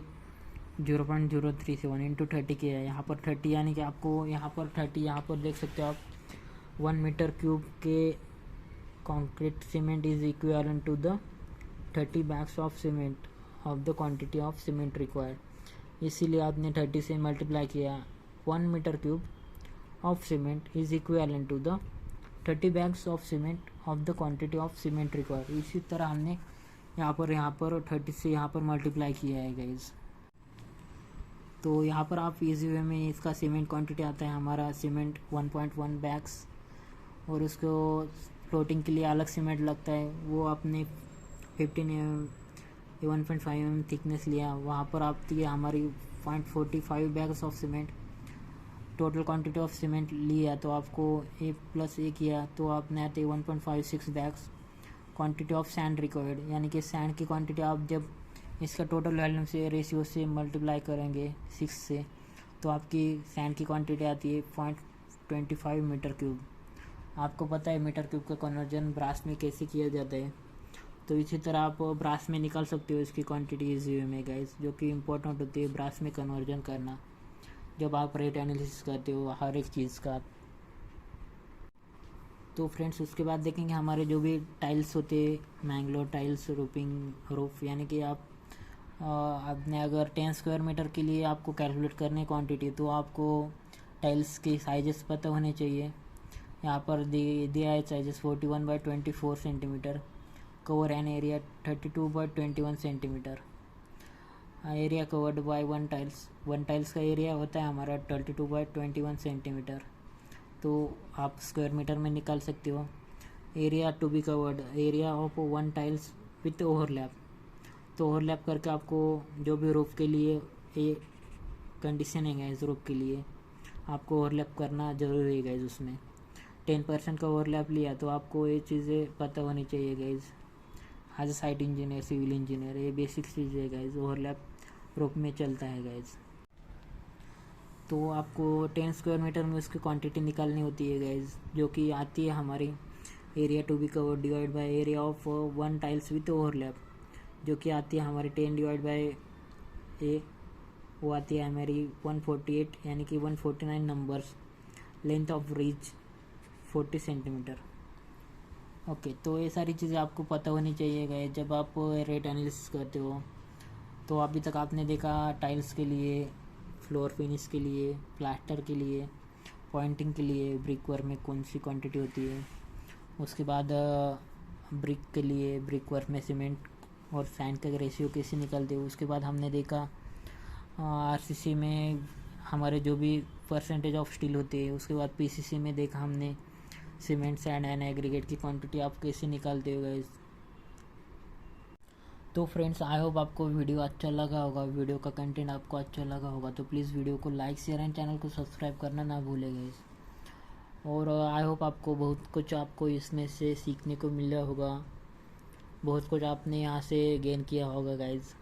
0.037 इंटू 30 की है। यहाँ पर 30 यानी कि आपको यहाँ पर 30 यहाँ पर देख सकते हो आप 1 मीटर क्यूब के concrete cement is equivalent to the 30 bags of cement of the quantity of cement required. इसीलिए आपने 30 से मल्टीप्लाई किया। 1 metre cube of cement is equivalent to the 30 bags of cement of the quantity of cement required. इसी तरह हमने यहाँ पर 30 से यहाँ पर मल्टीप्लाई किया है गाइज। तो यहाँ पर आप इजी वे में इसका सीमेंट क्वांटिटी आता है हमारा सीमेंट 1.1 बैग्स, और उसको फ्लोटिंग के लिए अलग सीमेंट लगता है वो आपने 15 mm 1.5 mm थिकनेस लिया। वहाँ पर आपकी हमारी 0.45 bags of cement total quantity of cement लिया तो आपको A+A किया तो आपने आते 1.56 bags quantity of sand required, यानी कि सैंड की क्वांटिटी आप जब इसका टोटल वॉल्यूम से रेशियो से मल्टीप्लाई करेंगे 6 से तो आपकी सैंड की क्वांटिटी आती है 0.25 मीटर क्यूब। आपको पता है मीटर क्यूब का कन्वर्जन ब्रास में कैसे किया जाता है, तो इसी तरह आप ब्रास में निकाल सकते हो इसकी क्वांटिटी इजी वे में गाइस, जो कि इम्पोर्टेंट होती है ब्रास में कन्वर्जन करना जब आप रेट एनालिसिस करते हो हर एक चीज़ का। तो फ्रेंड्स, उसके बाद देखेंगे हमारे जो भी टाइल्स होते हैं मैंगलोर टाइल्स रूफ, यानी कि आपने अगर 10 स्क्वायर मीटर के लिए आपको कैलकुलेट करने क्वांटिटी तो आपको टाइल्स के साइजेस पता होने चाहिए। यहाँ पर दिया है sizes 41/24 centimetre, cover an area 32/21 centimetre, area covered by one tiles का एरिया होता है हमारा 32/21 सेंटीमीटर, तो आप स्क्वायर मीटर में निकाल सकते हो। Area to be covered, area of one tiles with overlap, तो ओवरलैप करके आपको जो भी रूफ के लिए ये कंडीशन है गाइस, रूफ के लिए आपको ओवरलैप करना ज़रूरी है गाइस। उसमें 10% का ओवरलैप लिया तो आपको ये चीज़ें पता होनी चाहिए guys. As a site engineer civil engineer ये बेसिक चीज़ है गाइस, ओवरलैप रूफ में चलता है गाइस। तो आपको 10 स्क्वायर मीटर में उसकी क्वांटिटी निकालनी होती है गाइस, जो कि आती है हमारी area to be covered divide by area of one tiles with overlap, जो कि आती है हमारी 10 डिवाइड बाय ए, वो आती है हमारी 148 यानी कि 149 numbers. Length of rich 40 centimetre. Okay, तो ये सारी चीज़ें आपको पता होनी चाहिए गाइस जब आप रेट एनालिसिस करते हो। तो अभी तक आपने देखा टाइल्स के लिए, फ्लोर फिनिश के लिए, प्लास्टर के लिए, पॉइंटिंग के लिए ब्रिक वर्क में कौन सी क्वांटिटी होती है, उसके बाद ब्रिक के लिए ब्रिक वर्क में सीमेंट और सैंड का रेशियो कैसे निकलते हैं। उसके बाद हमने देखा आरसीसी में हमारे जो भी परसेंटेज ऑफ स्टील होती है। उसके बाद पीसीसी में देखा हमने सीमेंट सैंड एंड एग्रीगेट की क्वांटिटी आप कैसे निकालते हो गाइस। तो फ्रेंड्स, आई होप आपको वीडियो अच्छा लगा होगा, वीडियो का कंटेंट आपको अच्छा लगा होगा। तो प्लीज़ वीडियो को लाइक शेयर एंड चैनल को सब्सक्राइब करना ना भूलें गाइस। और आई होप आपको बहुत कुछ आपको इसमें से सीखने को मिला होगा, बहुत कुछ आपने यहाँ से गेन किया होगा गाइस।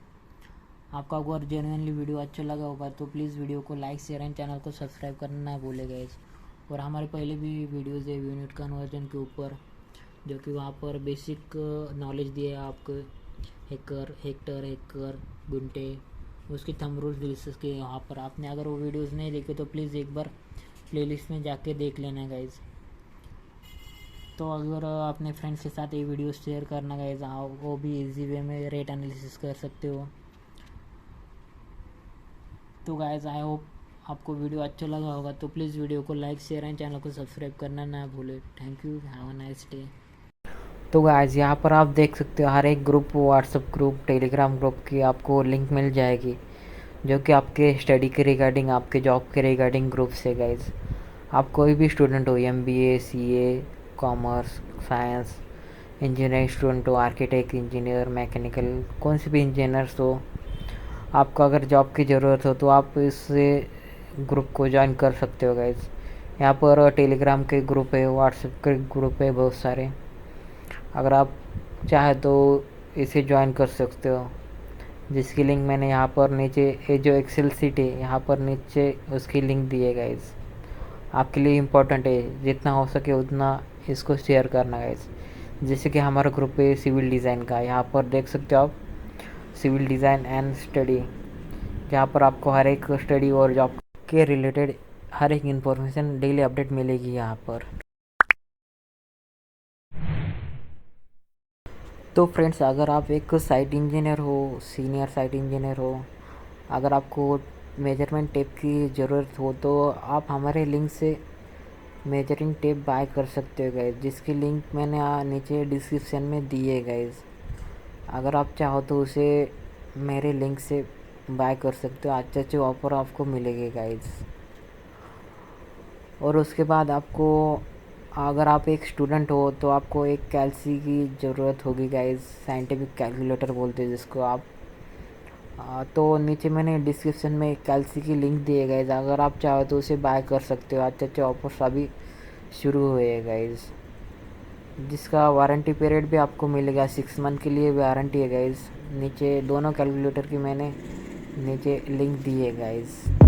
आपको अगर जेन्युइनली वीडियो अच्छा लगा होगा तो प्लीज़ वीडियो को लाइक शेयर एंड चैनल को सब्सक्राइब करना ना भूलें गाइस। और हमारे पहले भी वीडियोज़ है यूनिट कन्वर्जन के ऊपर, जो कि वहाँ पर बेसिक नॉलेज दिए आपको, हेक्टर, गुंटे, उसकी थंब रूल्स डिस्कस किए यहाँ पर। आपने अगर वो वीडियोज़ नहीं देखे तो प्लीज़ एक बार प्लेलिस्ट में जाके देख लेना गाइज। तो अगर अपने फ्रेंड्स के साथ ये वीडियो शेयर करना गाइज, वो भी इजी वे में रेट एनालिसिस कर सकते हो। तो गाइज आई होप आपको वीडियो अच्छा लगा होगा। तो प्लीज़ वीडियो को लाइक शेयर एंड चैनल को सब्सक्राइब करना ना भूले। Thank you, have a nice day. तो गाइज यहाँ पर आप देख सकते हो हर एक group, WhatsApp group, Telegram group की आपको लिंक मिल जाएगी, जो कि आपके स्टडी के रिगार्डिंग, आपके जॉब के रिगार्डिंग ग्रुप से गाइज। आप कोई भी स्टूडेंट हो, MBA, CA, commerce, science, engineering student हो, आर्किटेक्ट, इंजीनियर, मैकेनिकल, कौन सी भी इंजीनियर्स हो, आपको अगर जॉब की ज़रूरत हो तो आप इस ग्रुप को ज्वाइन कर सकते हो गाइज। यहाँ पर टेलीग्राम के ग्रुप है, व्हाट्सएप के ग्रुप है बहुत सारे। अगर आप चाहे तो इसे ज्वाइन कर सकते हो, जिसकी लिंक मैंने यहाँ पर नीचे, ये जो एक्सेल सीट है यहाँ पर नीचे उसकी लिंक दी है गाइज। आपके लिए इम्पोर्टेंट है, जितना हो सके उतना इसको शेयर करना गाइज। जैसे कि हमारा ग्रुप है सिविल डिज़ाइन का, यहाँ पर देख सकते हो आप, सिविल डिज़ाइन एंड स्टडी, जहाँ पर आपको हर एक स्टडी और जॉब के रिलेटेड हर एक इन्फॉर्मेशन डेली अपडेट मिलेगी यहाँ पर। तो फ्रेंड्स, अगर आप एक साइट इंजीनियर हो, सीनियर साइट इंजीनियर हो, अगर आपको मेजरमेंट टेप की ज़रूरत हो तो आप हमारे लिंक से मेजरिंग टेप बाय कर सकते हो गाइज, जिसकी लिंक मैंने नीचे डिस्क्रिप्शन में दी है गाइज। अगर आप चाहो तो उसे मेरे लिंक से बाय कर सकते हो, अच्छे अच्छे ऑफर आपको मिलेंगे गाइज। और उसके बाद आपको, अगर आप एक स्टूडेंट हो तो आपको एक कैलसी की ज़रूरत होगी गाइज, साइंटिफिक कैलकुलेटर बोलते हैं जिसको आप। तो नीचे मैंने डिस्क्रिप्शन में कैलसी की लिंक दी है गाइज, अगर आप चाहो तो उसे बाय कर सकते हो। अच्छे अच्छे ऑफर्स अभी शुरू हुए हैं गाइज, जिसका वारंटी पीरियड भी आपको मिलेगा, 6 मंथ के लिए वारंटी है गाइज। नीचे दोनों कैलकुलेटर की मैंने नीचे लिंक दी है गाइज।